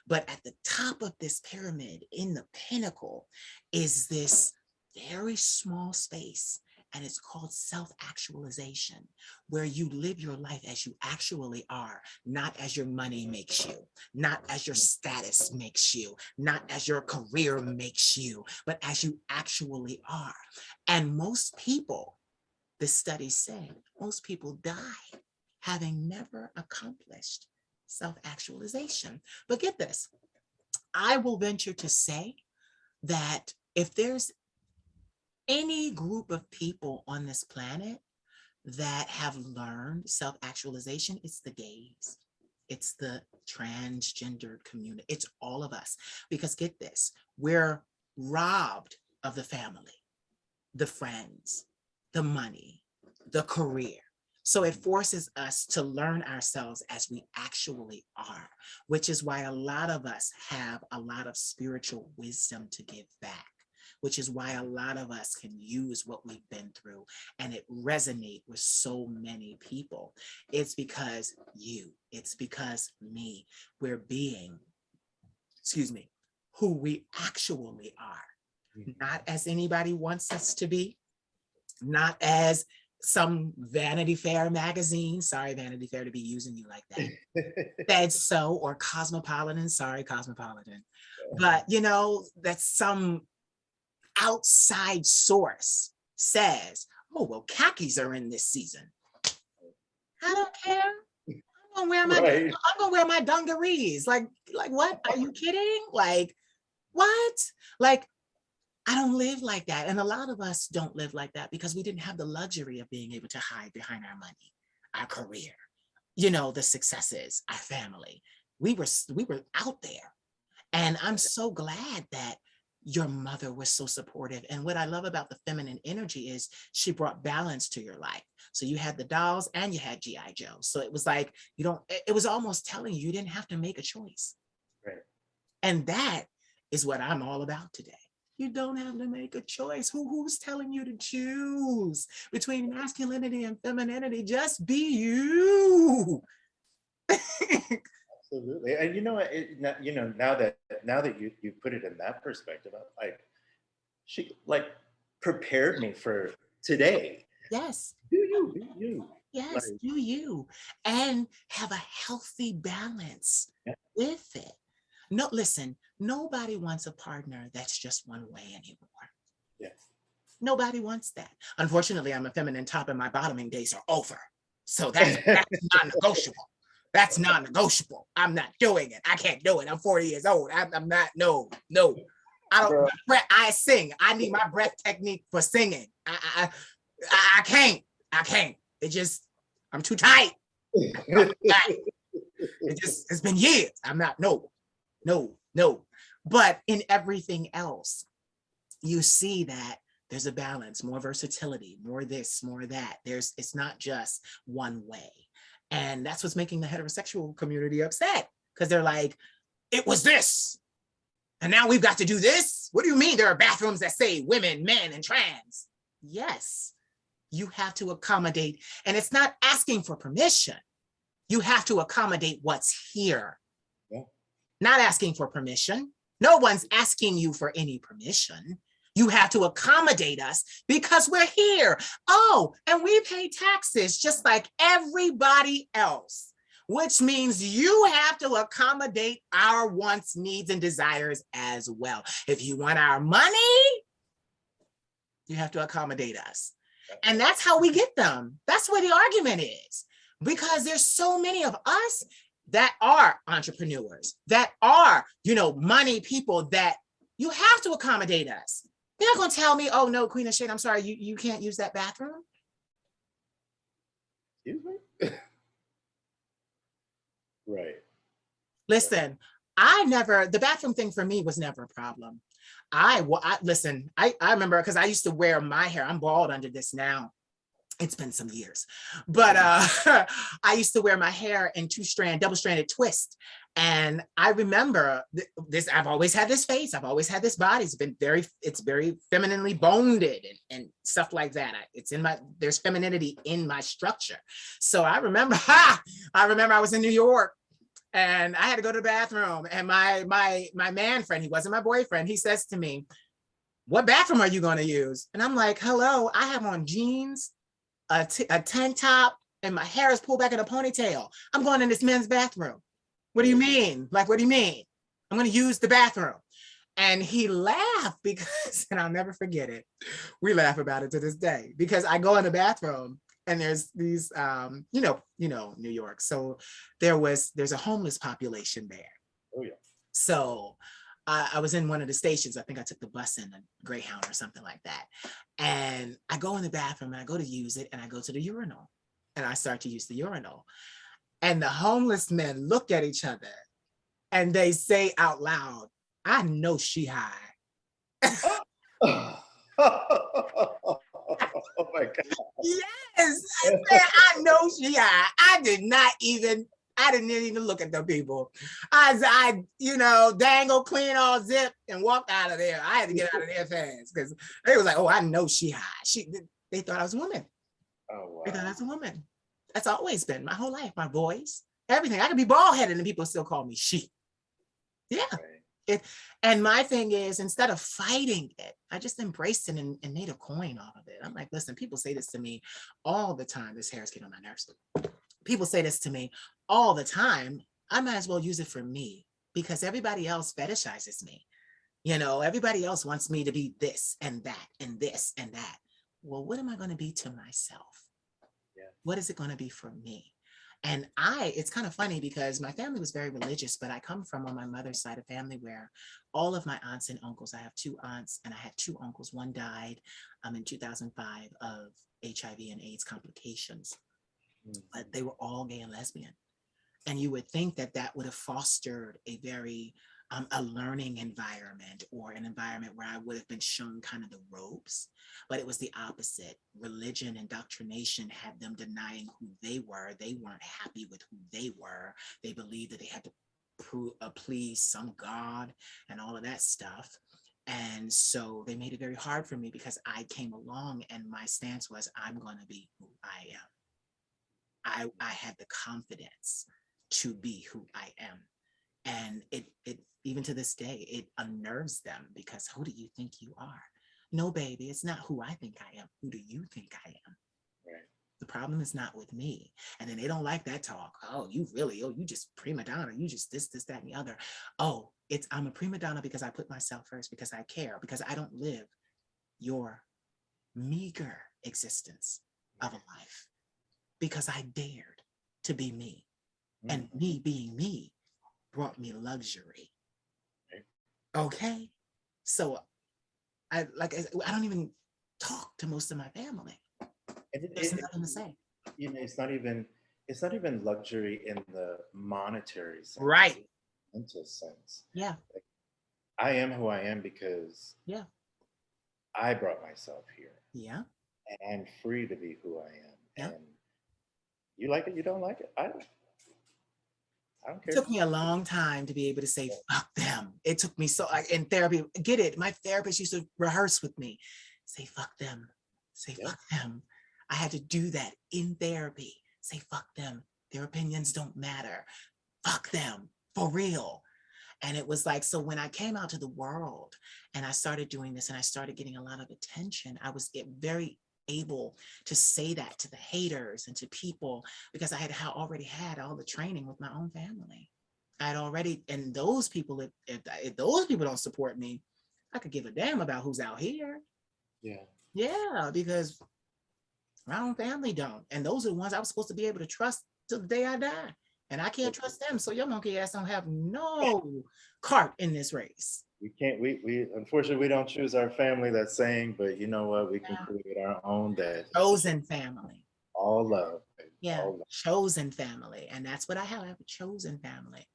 But at the top of this pyramid, in the pinnacle, is this very small space. And it's called self-actualization, where you live your life as you actually are, not as your money makes you, not as your status makes you, not as your career makes you, but as you actually are. And most people, the study said, most people die having never accomplished self-actualization. But get this, I will venture to say that if there's any group of people on this planet that have learned self-actualization, it's the gays. It's the transgendered community. It's all of us. Because get this, we're robbed of the family, the friends, the money, the career. So it forces us to learn ourselves as we actually are, which is why a lot of us have a lot of spiritual wisdom to give back. which is why a lot of us can use what we've been through and it resonate with so many people. It's because it's because me, we're being, who we actually are, not as anybody wants us to be, not as some Vanity Fair magazine, sorry Vanity Fair to be using you like that, said so, or Cosmopolitan, sorry Cosmopolitan, but that some outside source says, oh, well, khakis are in this season. I don't care. I'm gonna wear my dungarees. Like what? Are you kidding? Like, what? Like, I don't live like that. And a lot of us don't live like that because we didn't have the luxury of being able to hide behind our money, our career, the successes, our family. We were out there. And I'm so glad that your mother was so supportive. And what I love about the feminine energy is she brought balance to your life. So you had the dolls and you had G.I. Joe. So it was like, it was almost telling you didn't have to make a choice. Right. And that is what I'm all about today. You don't have to make a choice. Who's telling you to choose between masculinity and femininity? Just be you. Absolutely. And now that you put it in that perspective, she prepared me for today. Yes. Do you, be you. Yes, do you. And have a healthy balance with it. No, listen, nobody wants a partner that's just one way anymore. Yes. Nobody wants that. Unfortunately, I'm a feminine top and my bottoming days are over. So that's non-negotiable. That's non-negotiable. I'm not doing it. I can't do it. I'm 40 years old. I'm not, no. I don't, I sing. I need my breath technique for singing. I can't. It just, I'm too tight. It's been years. I'm not, no. But in everything else, you see that there's a balance, more versatility, more this, more that. It's not just one way. And that's what's making the heterosexual community upset, because they're like, it was this, and now we've got to do this? What do you mean there are bathrooms that say women, men, and trans? Yes, you have to accommodate, and it's not asking for permission. You have to accommodate what's here. Yeah. Not asking for permission. No one's asking you for any permission. You have to accommodate us because we're here. Oh, and we pay taxes just like everybody else, which means you have to accommodate our wants, needs, and desires as well. If you want our money, you have to accommodate us. And that's how we get them. That's where the argument is, because there's so many of us that are entrepreneurs, that are, money people, that you have to accommodate us. You're not going to tell me, oh, no, Queen of Shade, I'm sorry, you can't use that bathroom. Excuse me? Right. Listen, the bathroom thing for me was never a problem. I remember, because I used to wear my hair, I'm bald under this now. It's been some years, but I used to wear my hair in double-stranded twist. And I remember this, I've always had this face, I've always had this body. It's very femininely bonded and stuff like that. There's femininity in my structure. So I remember I was in New York and I had to go to the bathroom, and my man friend, he wasn't my boyfriend, he says to me, what bathroom are you going to use? And I'm like, hello, I have on jeans, a tank top, and my hair is pulled back in a ponytail. I'm going in this men's bathroom. What do you mean? Like, what do you mean? I'm going to use the bathroom. And he laughed because, and I'll never forget it. We laugh about it to this day, because I go in the bathroom and there's these, New York. So there's a homeless population there. Oh yeah. So I was in one of the stations. I think I took the bus in a Greyhound or something like that. And I go in the bathroom and I go to use it, and I go to the urinal and I start to use the urinal. And the homeless men look at each other and they say out loud, I know she high. Oh my God. Yes, I said, I know she high. I did not even I didn't even look at the people. I dangle, clean, all zip, and walked out of there. I had to get out of there fast because they was like, oh, I know she hot. They thought I was a woman. Oh, wow. They thought I was a woman. That's always been my whole life, my voice, everything. I could be bald headed and people still call me she. Yeah. Right. And my thing is, instead of fighting it, I just embraced it and made a coin off of it. I'm like, listen, people say this to me all the time. This hair is getting on my nerves. People say this to me all the time. I might as well use it for me because everybody else fetishizes me. Everybody else wants me to be this and that and this and that. Well, what am I going to be to myself? Yeah. What is it going to be for me? And it's kind of funny because my family was very religious, but I come from on my mother's side of family where all of my aunts and uncles, I have 2 aunts and I had 2 uncles. One died in 2005 of HIV and AIDS complications, but they were all gay and lesbian. And you would think that that would have fostered a very a learning environment or an environment where I would have been shown kind of the ropes, but it was the opposite. Religion, indoctrination had them denying who they were. They weren't happy with who they were. They believed that they had to please some God and all of that stuff. And so they made it very hard for me because I came along and my stance was, I'm going to be who I am. I had the confidence to be who I am. And it even to this day, it unnerves them because who do you think you are? No, baby, it's not who I think I am. Who do you think I am? Right. The problem is not with me. And then they don't like that talk. Oh, you just prima donna. You just this, that, and the other. Oh, I'm a prima donna because I put myself first, because I care, because I don't live your meager existence of a life, because I dared to be me. And me being me brought me luxury. Okay. So I don't even talk to most of my family. There's nothing to say. It's not even luxury in the monetary sense. Right. Mental sense. Yeah. Like, I am who I am because I brought myself here. Yeah. And I'm free to be who I am. Yeah. And you like it, you don't like it. I don't care. It took me a long time to be able to say, fuck them. It took me in therapy, get it? My therapist used to rehearse with me. Say, fuck them. Say, fuck them. I had to do that in therapy. Say, fuck them. Their opinions don't matter. Fuck them, for real. And it was like, so when I came out to the world and I started doing this and I started getting a lot of attention, I was very able to say that to the haters and to people because I had already had all the training with my own family. I had already, and those people, if those people don't support me, I could give a damn about who's out here. Yeah. Yeah, because my own family don't. And those are the ones I was supposed to be able to trust till the day I die. And I can't trust them. So your monkey ass don't have no cart in this race. We can't, we unfortunately, we don't choose our family, that's saying, but you know what? We can create our own chosen family. All love. Yeah, all love. Chosen family. And that's what I have. I have a chosen family.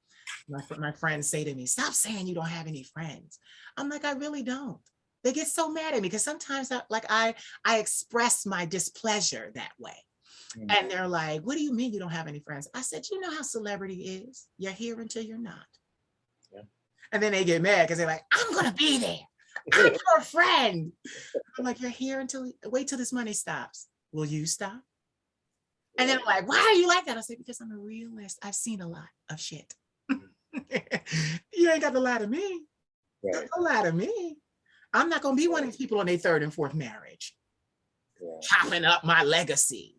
My friends say to me, stop saying you don't have any friends. I'm like, I really don't. They get so mad at me because sometimes I express my displeasure that way. Mm-hmm. And they're like, what do you mean you don't have any friends? I said, you know how celebrity is. You're here until you're not. Yeah. And then they get mad because they're like, I'm going to be there. I'm your friend. I'm like, you're here wait till this money stops. Will you stop? And then I'm like, why are you like that? I say, because I'm a realist. I've seen a lot of shit. You ain't got to lie to me. Right. Don't lie to me. I'm not going to be one of these people on their 3rd and 4th marriage. Chopping up my legacy.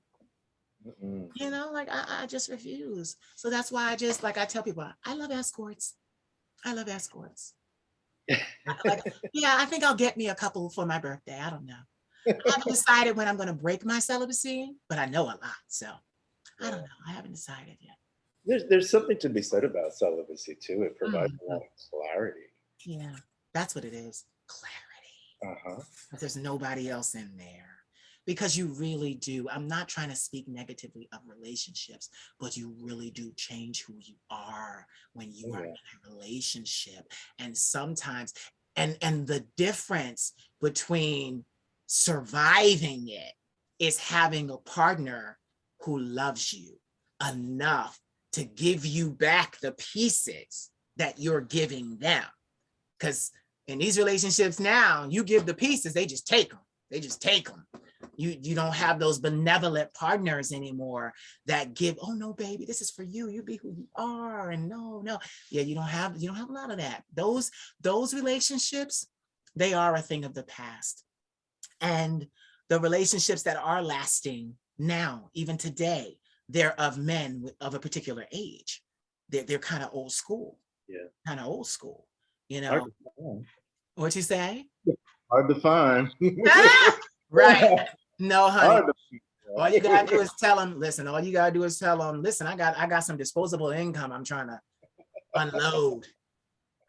Mm-mm. You know, like I just refuse. So that's why I tell people, I love escorts. I love escorts. I think I'll get me a couple for my birthday. I don't know. I haven't decided when I'm going to break my celibacy, but I know a lot. So I don't know. I haven't decided yet. There's something to be said about celibacy too. It provides a lot of clarity. Yeah, that's what it is. Clarity. But there's nobody else in there. Because you really do. I'm not trying to speak negatively of relationships, but you really do change who you are when you are in a relationship. And sometimes, and the difference between surviving it is having a partner who loves you enough to give you back the pieces that you're giving them. Because in these relationships now, you give the pieces, they just take them. They just take them. You don't have those benevolent partners anymore that give, oh no, baby, this is for you. You be who you are. And no. Yeah, you don't have a lot of that. Those relationships, they are a thing of the past. And the relationships that are lasting now, even today, they're of men of a particular age. They're kind of old school. Yeah. Kind of old school, you know. What'd you say? Hard to find. Right. No, honey. All you gotta do is tell them, listen, I got some disposable income I'm trying to unload.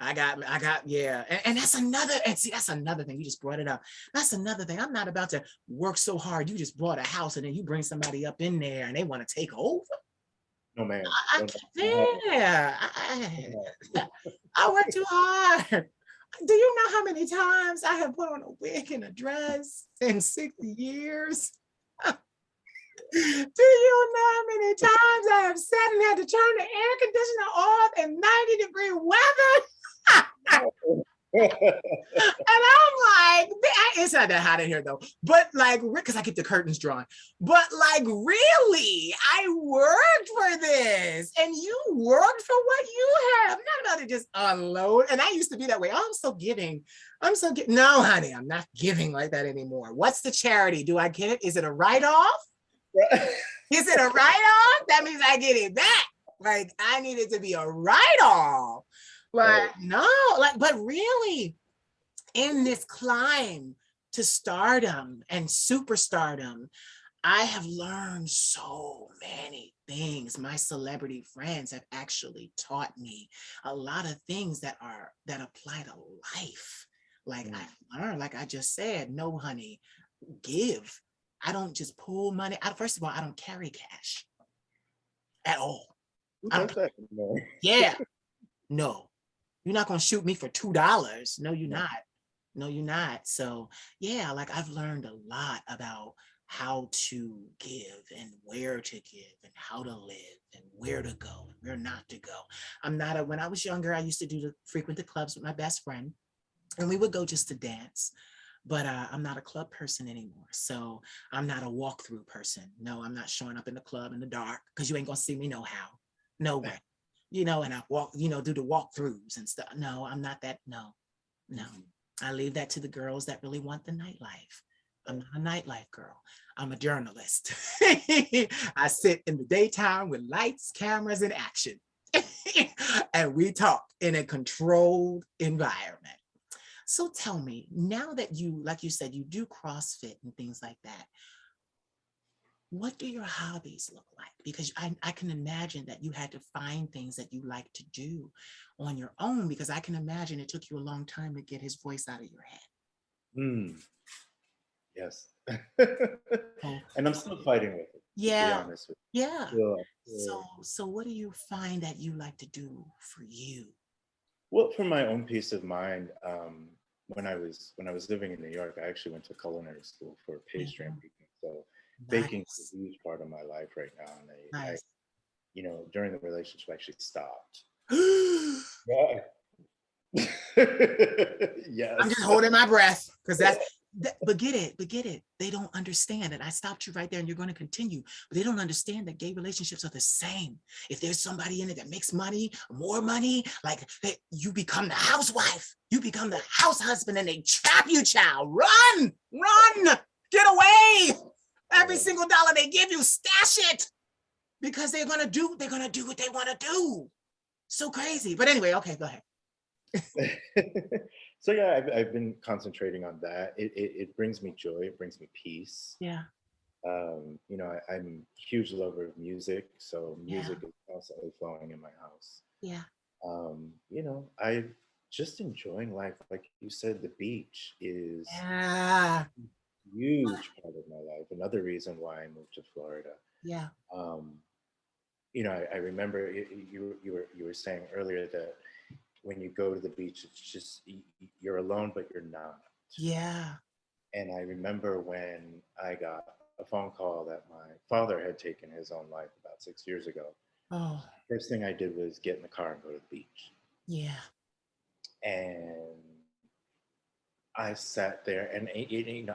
I got, yeah. And that's another thing. You just brought it up. That's another thing. I'm not about to work so hard. You just bought a house and then you bring somebody up in there and they want to take over. No, man. I work too hard. Do you know how many times I have put on a wig and a dress in 60 years? Do you know how many times I have sat and had to turn the air conditioner off in 90-degree weather? And I'm like, it's not that hot in here though, but like, because I keep the curtains drawn, but like, really, I worked for this and you worked for what you have. I'm not about to just unload. And I used to be that way. Oh, I'm so giving. No, honey, I'm not giving like that anymore. What's the charity? Do I get it? Is it a write-off? Is it a write-off? That means I get it back. Like, I need it to be a write-off. Like, no, like, but really, in this climb to stardom and superstardom, I have learned so many things. My celebrity friends have actually taught me a lot of things that apply to life. Like, I've learned, like I just said, no, honey, give. I don't just pull money. First of all, I don't carry cash at all. Yeah, no. You're not going to shoot me for $2. No, you're not. No, you're not. So yeah, like I've learned a lot about how to give and where to give and how to live and where to go and where not to go. When I was younger, I used to frequent the clubs with my best friend and we would go just to dance. But I'm not a club person anymore. So I'm not a walkthrough person. No, I'm not showing up in the club in the dark because you ain't going to see me no how. No way. And I walk, do the walkthroughs and stuff. No, I'm not that. No. I leave that to the girls that really want the nightlife. I'm not a nightlife girl. I'm a journalist. I sit in the daytime with lights, cameras, and action. And we talk in a controlled environment. So tell me, now that you, like you said, you do CrossFit and things like that, what do your hobbies look like? Because I can imagine that you had to find things that you like to do on your own, because I can imagine it took you a long time to get his voice out of your head. Yes. And I'm still fighting with it, yeah. to be honest with you. Yeah. So what do you find that you like to do for you? Well, for my own peace of mind, when I was living in New York, I actually went to culinary school for pastry and baking. So baking is a huge part of my life right now. And I during the relationship, I actually stopped. Yeah. Yes. I'm just holding my breath because but get it. They don't understand that I stopped you right there and you're going to continue, but they don't understand that gay relationships are the same. If there's somebody in it that makes money, more money, like you become the housewife, you become the house husband and they trap you, child. Run, get away. Every single dollar they give you, stash it because they're going to do what they want to do. So crazy. But anyway, okay, go ahead. So yeah, I've been concentrating on that. It brings me joy. It brings me peace. Yeah. I'm a huge lover of music, so music is constantly flowing in my house. Yeah. I just enjoying life. Like you said, the beach is a huge part of my life. Another reason why I moved to Florida. Yeah. I remember you were saying earlier that when you go to the beach, it's just, you're alone, but you're not. Yeah. And I remember when I got a phone call that my father had taken his own life about 6 years ago. Oh. First thing I did was get in the car and go to the beach. Yeah. And I sat there, and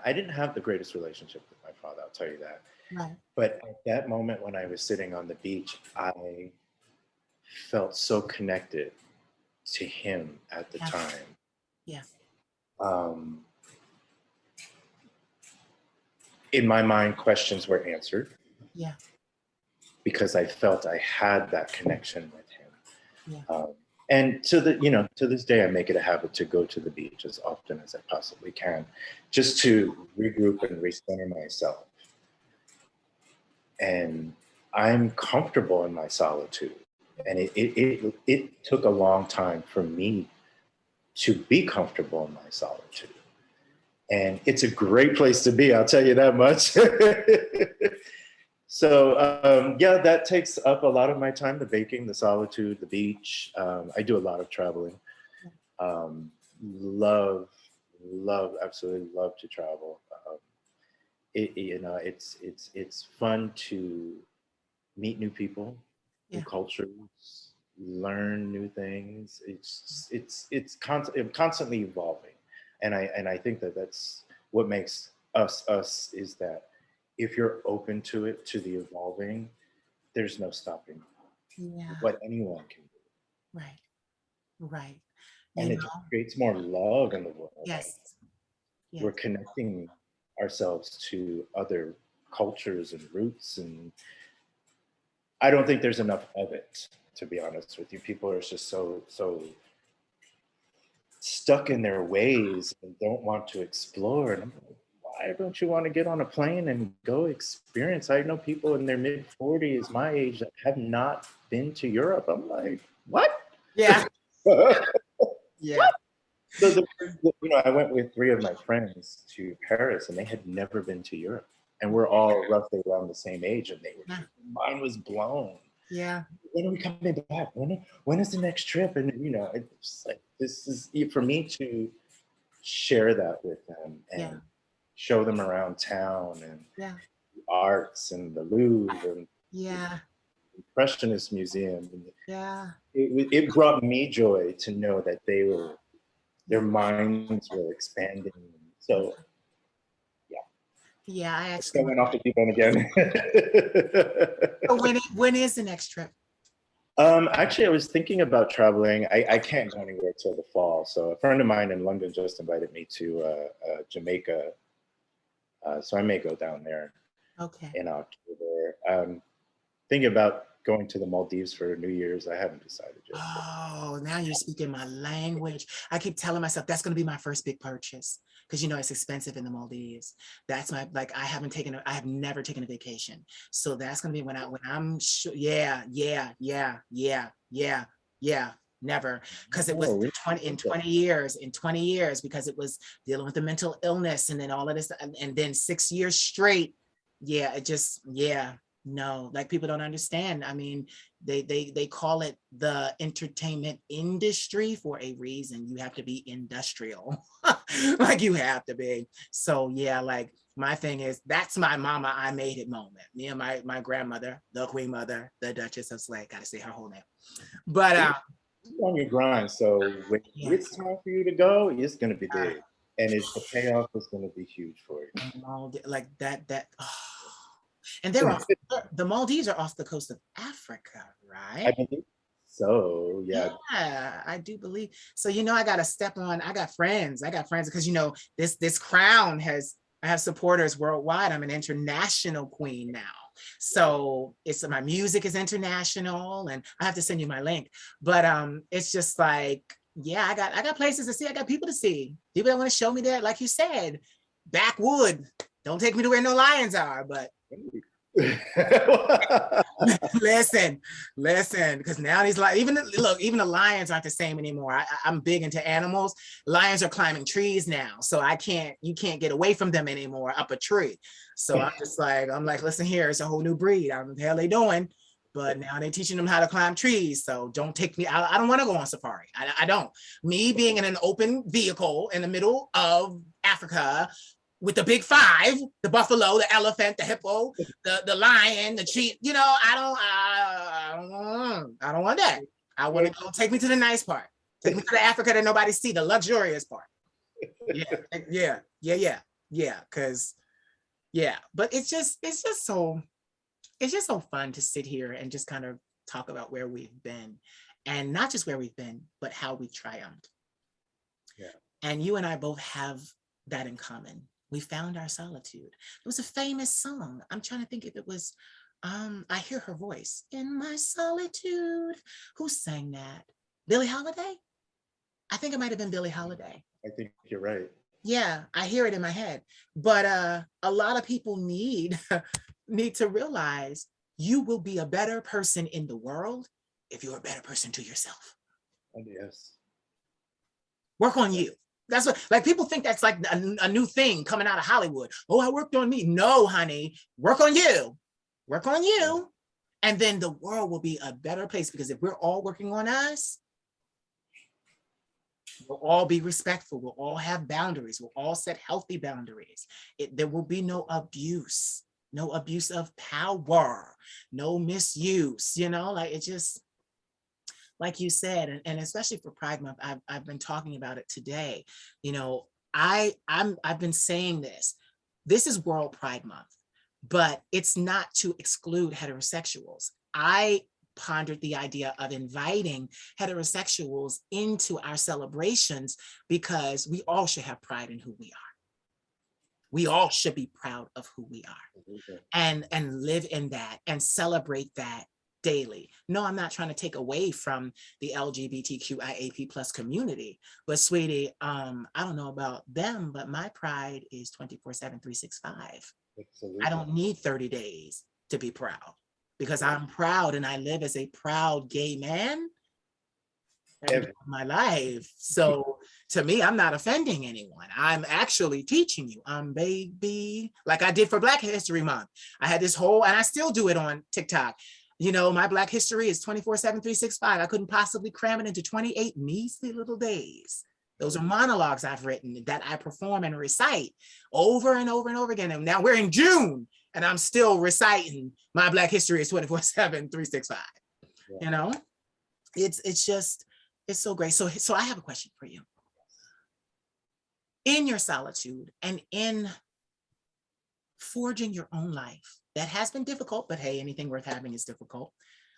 I didn't have the greatest relationship with my father, I'll tell you that. Right. But at that moment when I was sitting on the beach, I felt so connected to him at the time. Yeah. In my mind, questions were answered. Yeah. Because I felt I had that connection with him. Yeah. And to this day, I make it a habit to go to the beach as often as I possibly can, just to regroup and recenter myself. And I'm comfortable in my solitude. And it took a long time for me to be comfortable in my solitude. And it's a great place to be, I'll tell you that much. So yeah, that takes up a lot of my time, the baking, the solitude, the beach. I do a lot of traveling. Absolutely love to travel. It's fun to meet new people, new cultures, learn new things. It's constantly evolving, and I think that's what makes us is that if you're open to it, to the evolving, there's no stopping what anyone can do. Right. Right. And it just creates more love in the world. Yes. We're connecting ourselves to other cultures and roots, and I don't think there's enough of it, to be honest with you. People are just so stuck in their ways and don't want to explore. And I'm like, why don't you want to get on a plane and go experience? I know people in their mid 40s, my age, that have not been to Europe. I'm like, what? Yeah. Yeah. So I went with 3 of my friends to Paris, and they had never been to Europe. And we're all roughly around the same age, and mine was blown. Yeah. When are we coming back? When is the next trip? And it's like, this is for me to share that with them and show them around town and the arts and the Louvre and Impressionist Museum. And it brought me joy to know that their minds were expanding. So I actually went off the deep end again. So when is the next trip? Actually, I was thinking about traveling. I can't go anywhere till the fall. So a friend of mine in London just invited me to Jamaica. So I may go down there in October. Thinking about going to the Maldives for New Year's. I haven't decided yet. Oh, now you're speaking my language. I keep telling myself that's going to be my first big purchase because it's expensive in the Maldives. That's I have never taken a vacation. So that's going to be when I'm sure. Never, because it was in 20 years, because it was dealing with the mental illness and then all of this, and then 6 years straight. No, like people don't understand. I mean, they call it the entertainment industry for a reason. You have to be industrial, like you have to be. So like my thing is, that's my mama, I made it moment. Me and my grandmother, the Queen Mother, the Duchess of Slay, gotta say her whole name. But on your grind, so when it's time for you to go, it's gonna be big, and the payoff is gonna be huge for you. Like that. And the Maldives are off the coast of Africa, right? I believe so, yeah. Yeah, I do believe. So, I got to step on, I got friends because, this crown I have supporters worldwide. I'm an international queen now. So my music is international, and I have to send you my link, but it's just like, I got places to see. I got people to see, people that want to show me that, like you said, backwood. Don't take me to where no lions are, but listen, because now these even the lions aren't the same anymore. I'm big into animals. Lions are climbing trees now, so you can't get away from them anymore up a tree. So I'm like, listen here, it's a whole new breed. I don't know what the hell they doing, but now they're teaching them how to climb trees. So don't take me. I don't want to go on safari. I don't. Me being in an open vehicle in the middle of Africa, with the big five, the buffalo, the elephant, the hippo, the lion, the cheetah. You know, I don't want that. I want to go, take me to the nice part. Take me to the Africa that nobody see, the luxurious part. Yeah. Cause but it's just so fun to sit here and just kind of talk about where we've been, and not just where we've been, but how we triumphed. Yeah. And you and I both have that in common. We found our solitude. It was a famous song. I'm trying to think if it was, I hear her voice, in my solitude. Who sang that? Billie Holiday? I think it might have been Billie Holiday. I think you're right. Yeah, I hear it in my head. But a lot of people need to realize you will be a better person in the world if you're a better person to yourself. Oh, yes. Work on you. That's what, like, people think that's like a new thing coming out of Hollywood. Oh, I worked on me. No, honey, work on you. Work on you. And then the world will be a better place, because if we're all working on us, we'll all be respectful. We'll all have boundaries. We'll all set healthy boundaries. There will be no abuse of power, no misuse, you know, like it just, like you said, and especially for Pride Month, I've been talking about it today. You know, I've been saying this. This is World Pride Month, but it's not to exclude heterosexuals. I pondered the idea of inviting heterosexuals into our celebrations, because we all should have pride in who we are. We all should be proud of who we are, and live in that and celebrate that daily. No, I'm not trying to take away from the LGBTQIAP+ community, but sweetie, I don't know about them, but my pride is 24/7, 365. Absolutely. I don't need 30 days to be proud, because I'm proud and I live as a proud gay man every day of my life. So to me, I'm not offending anyone. I'm actually teaching you. Baby, like I did for Black History Month. I had this whole, and I still do it on TikTok. You know, my Black history is 24/7, 365. I couldn't possibly cram it into 28 measly little days. Those are monologues I've written that I perform and recite over and over and over again. And now we're in June and I'm still reciting my Black history is 24/7, 365. Yeah. You know, it's just, it's so great. So I have a question for you. In your solitude and in forging your own life, that has been difficult, but hey, anything worth having is difficult.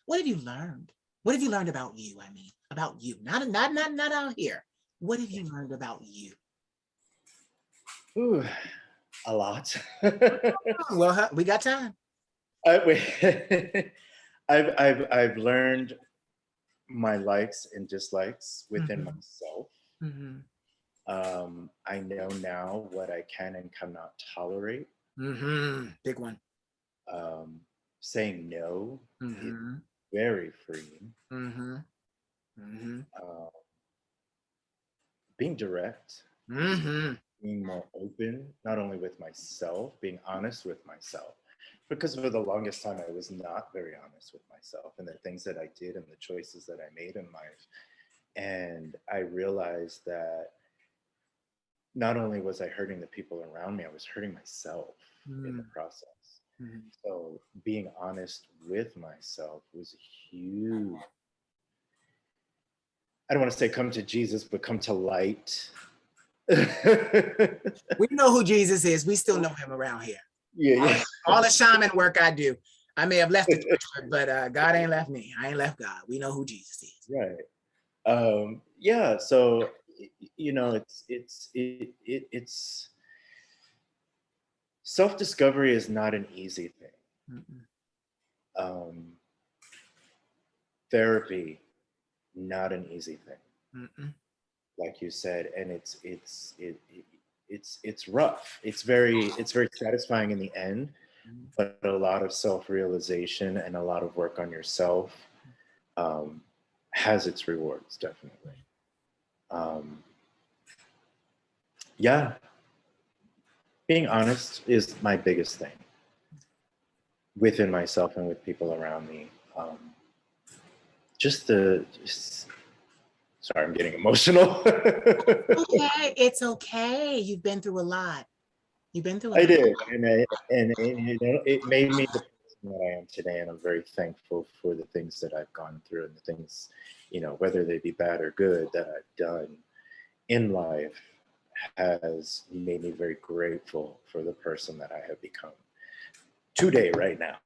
What have you learned? What have you learned about you? I mean, about you, not out here. What have you learned about you? Ooh, a lot. Well, we got time. I've learned my likes and dislikes within myself. I know now what I can and cannot tolerate. Big one. Saying no is very freeing. Being direct, being more open, not only with myself, being honest with myself. Because for the longest time, I was not very honest with myself and the things that I did and the choices that I made in life. And I realized that not only was I hurting the people around me, I was hurting myself in the process. So being honest with myself was huge. I don't want to say come to Jesus, but come to light. We know who Jesus is. We still know him around here. Yeah. All the shaman work I do, I may have left the church, but God ain't left me. I ain't left God. We know who Jesus is. Right. Yeah. So, you know, it's self-discovery is not an easy thing. Therapy, not an easy thing. Like you said, and it's rough. It's very satisfying in the end, but a lot of self-realization and a lot of work on yourself has its rewards, definitely. Yeah, being honest is my biggest thing within myself and with people around me. Sorry, I'm getting emotional. Okay, it's okay. You've been through a lot. You've been through a I lot. did, and you know, it made me the person that I am today, and I'm very thankful for the things that I've gone through and the things, you know, whether they be bad or good, that I've done in life has made me very grateful for the person that I have become today, right now.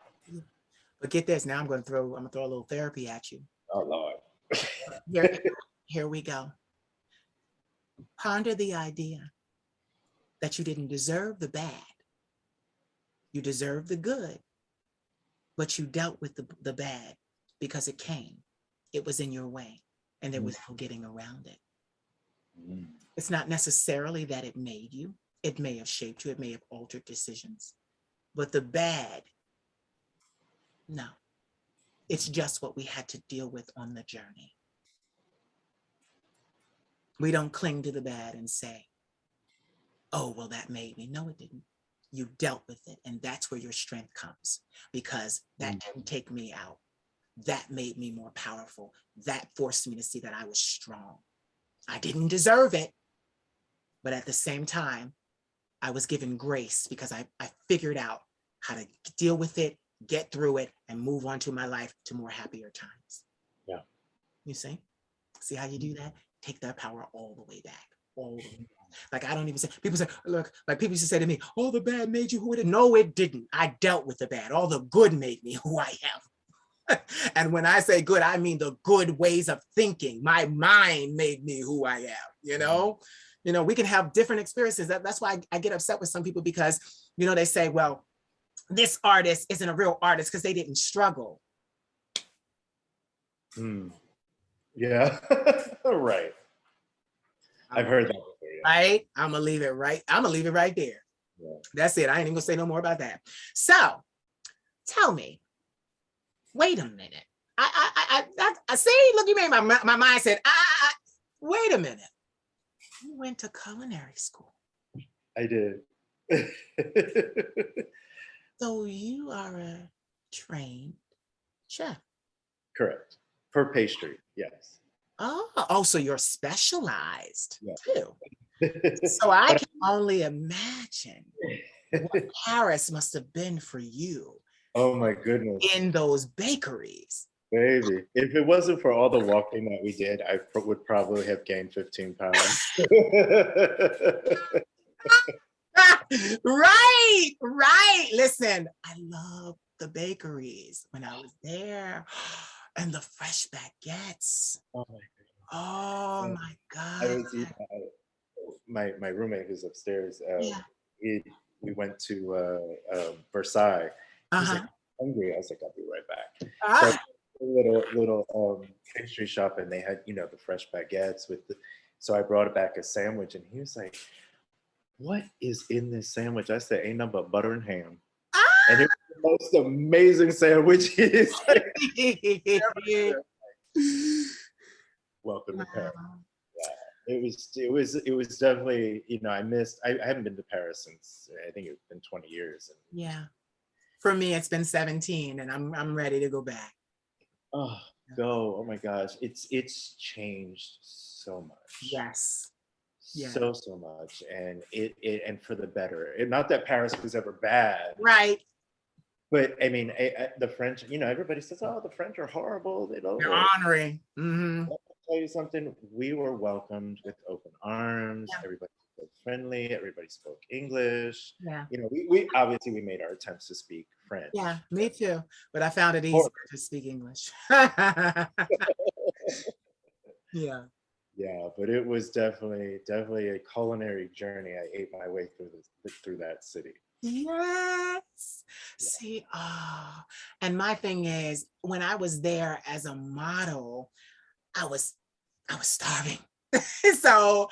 But get this, now I'm gonna throw a little therapy at you. Oh Lord. Here we go. Ponder the idea that you didn't deserve the bad. You deserve the good, but you dealt with the bad because it came. It was in your way, and there was no getting around it. It's not necessarily that it made you. It may have shaped you. It may have altered decisions. But the bad, no. It's just what we had to deal with on the journey. We don't cling to the bad and say, oh, well, that made me. No, it didn't. You dealt with it. And that's where your strength comes, because that didn't take me out. That made me more powerful. That forced me to see that I was strong. I didn't deserve it. But at the same time, I was given grace because I figured out how to deal with it, get through it, and move on to my life to more happier times. Yeah. You see? See how you do that? Take that power all the way back. All the way back. Like, I don't even say, people say, look, like people used to say to me, oh, the bad made you who it is. No, it didn't. I dealt with the bad. All the good made me who I am. And when I say good, I mean the good ways of thinking. My mind made me who I am, you know? You know, we can have different experiences. That's why I get upset with some people, because, you know, they say, well, this artist isn't a real artist because they didn't struggle. Yeah. Right. I've heard that before. Yeah. Right? I'm gonna leave it right. I'm gonna leave it right there. Yeah. That's it. I ain't even gonna say no more about that. So tell me, wait a minute. I see, look, you made my mind said, wait a minute. You went to culinary school. I did. So you are a trained chef. Correct. For pastry, yes. Oh, so you're specialized too. So I can only imagine what Paris must have been for you. Oh my goodness. In those bakeries. Baby, if it wasn't for all the walking that we did, I would probably have gained 15 pounds. Right. Listen, I love the bakeries when I was there, and the fresh baguettes. Oh my God. My roommate who's upstairs, we went to Versailles. He was like, hungry. I was like, I'll be right back. So little pastry shop, and they had, you know, the fresh baguettes with the, so I brought back a sandwich, and he was like, what is in this sandwich? I said, ain't nothing but butter and ham. And it was the most amazing sandwich. Welcome to Paris. Yeah, it was definitely, you know, I haven't been to Paris since, I think it's been 20 years. And, yeah. For me, it's been 17, and I'm ready to go back. Oh, go. Oh my gosh. It's changed so much. Yes. Yeah. So much. And and for the better. Not that Paris was ever bad. Right. But I mean, the French, you know, everybody says, oh, the French are horrible. They don't. They're honoring. Let me tell you something. We were welcomed with open arms. Yeah. Everybody was friendly. Everybody spoke English. Yeah. You know, we obviously we made our attempts to speak French. Yeah, me too. But I found it easier to speak English. Yeah. Yeah, but it was definitely a culinary journey. I ate my way through that city. Yes. Yeah. See, and my thing is, when I was there as a model, I was starving. So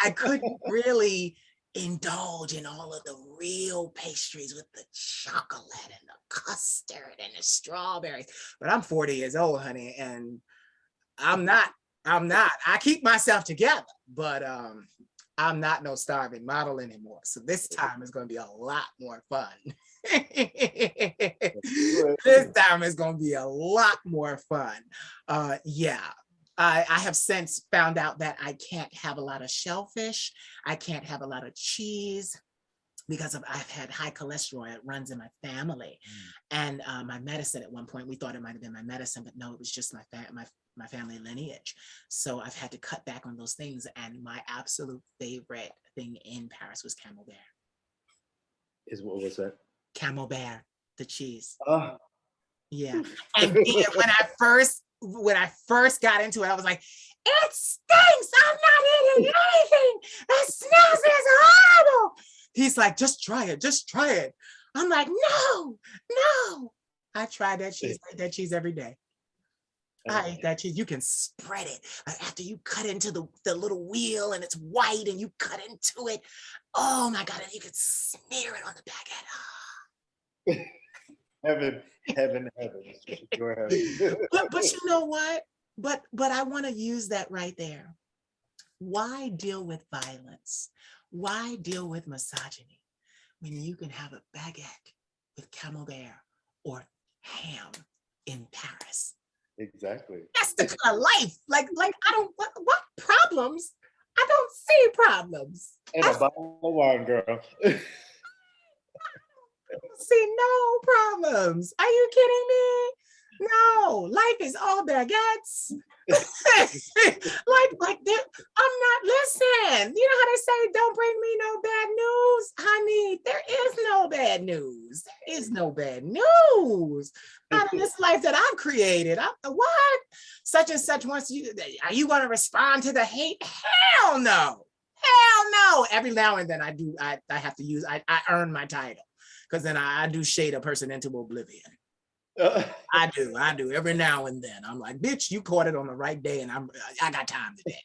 I couldn't really indulge in all of the real pastries with the chocolate and the custard and the strawberries. But I'm 40 years old, honey, and I'm not. I keep myself together, but I'm not no starving model anymore. So this time is going to be a lot more fun. This time is going to be a lot more fun. Yeah. I have since found out that I can't have a lot of shellfish. I can't have a lot of cheese. because I've had high cholesterol. It runs in my family. And my medicine at one point, we thought it might have been my medicine, but no, it was just my family lineage. So I've had to cut back on those things. And my absolute favorite thing in Paris was Camembert. What was that? Camembert, the cheese. Oh. Yeah. And when I first got into it, I was like, it stinks. I'm not eating anything. It smells is horrible. He's like, just try it. Just try it. I'm like, no. I try that cheese. I eat that cheese every day. I ate that cheese. You can spread it. After you cut into the little wheel and it's white and you cut into it. Oh my God. And you can smear it on the baguette. Heaven. But you know what? But I want to use that right there. Why deal with violence? Why deal with misogyny when you can have a baguette with Camembert or ham in Paris? Exactly. That's the kind of life. Like I don't, what problems? I don't see problems. And a bottle of wine, girl. See no problems. Are you kidding me? No, life is all baguettes. like that. I'm not, listen. You know how they say, don't bring me no bad news? Honey, there is no bad news. There is no bad news. Not in this life that I've created. What? Such and such wants you. Are you going to respond to the hate? Hell no. Hell no. Every now and then I do. I have to use, I earn my title. Because then I do shade a person into oblivion. I do every now and then. I'm like, bitch, you caught it on the right day, and I got time today.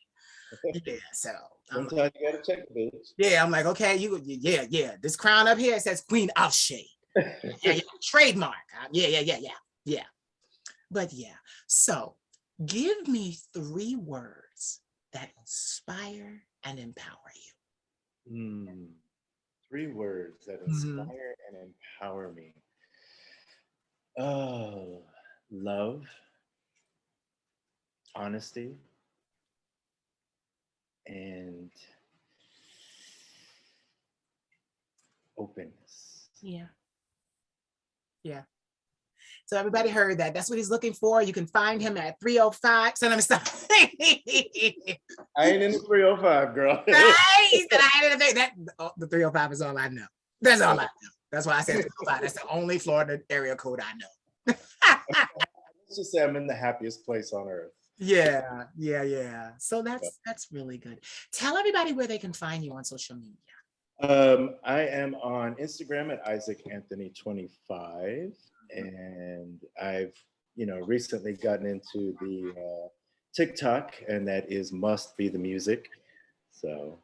Yeah, so sometimes you gotta check the bitch. Yeah, I'm like, okay, yeah. This crown up here, it says Queen of Shade. Yeah, trademark. Yeah. But yeah, so give me 3 words that inspire and empower you. 3 words that inspire and empower me. Oh, love, honesty, and openness. Yeah. So everybody heard that. That's what he's looking for. You can find him at 305. So let me stop. I ain't in the 305, girl. Right? The 305 is all I know. That's all I know. That's why I said 305. That's the only Florida area code I know. Let's just say I'm in the happiest place on earth. Yeah. So that's really good. Tell everybody where they can find you on social media. I am on Instagram at IsaacAnthony25, and I've recently gotten into the TikTok, and that is Must Be the Music. So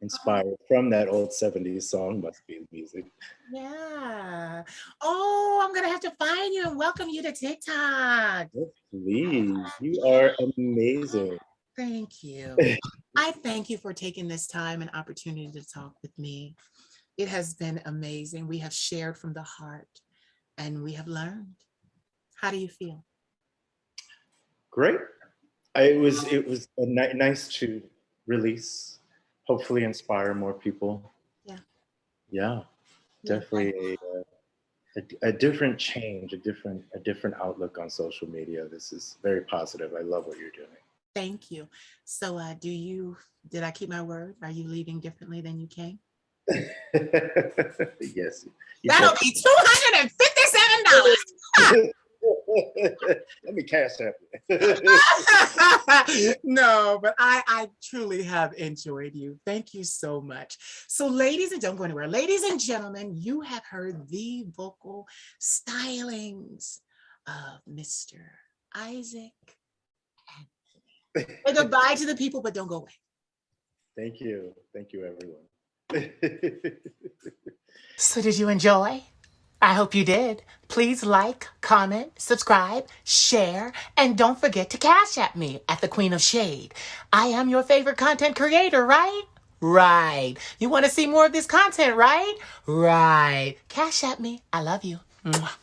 inspired from that old 70s song, Must Be the Music. Yeah. Oh, I'm gonna have to find you and welcome you to TikTok. Yes, please. You are amazing. Thank you. I thank you for taking this time and opportunity to talk with me. It has been amazing. We have shared from the heart and we have learned. How do you feel? Great. It was nice to release, hopefully inspire more people. Yeah, definitely a different change, a different outlook on social media. This is very positive. I love what you're doing. Thank you. So did I keep my word? Are you leaving differently than you came? Yes. That'll be $257. Let me cash that. No, but I truly have enjoyed you. Thank you so much. So don't go anywhere. Ladies and gentlemen, you have heard the vocal stylings of Mr. Isaac Anthony. Say goodbye to the people, but don't go away. Thank you. Thank you, everyone. So did you enjoy? I hope you did. Please like, comment, subscribe, share, and don't forget to cash at me at the Queen of Shade. I am your favorite content creator, right? Right. You want to see more of this content, right? Right. Cash at me. I love you. Mwah.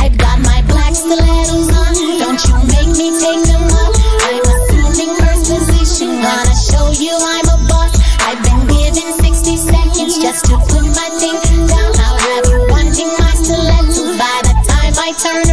I've got my black stilettos on. Don't you make me take them off. I'm assuming first position. Gonna show you I'm a boss. I've been given 60 seconds just to put my thing turn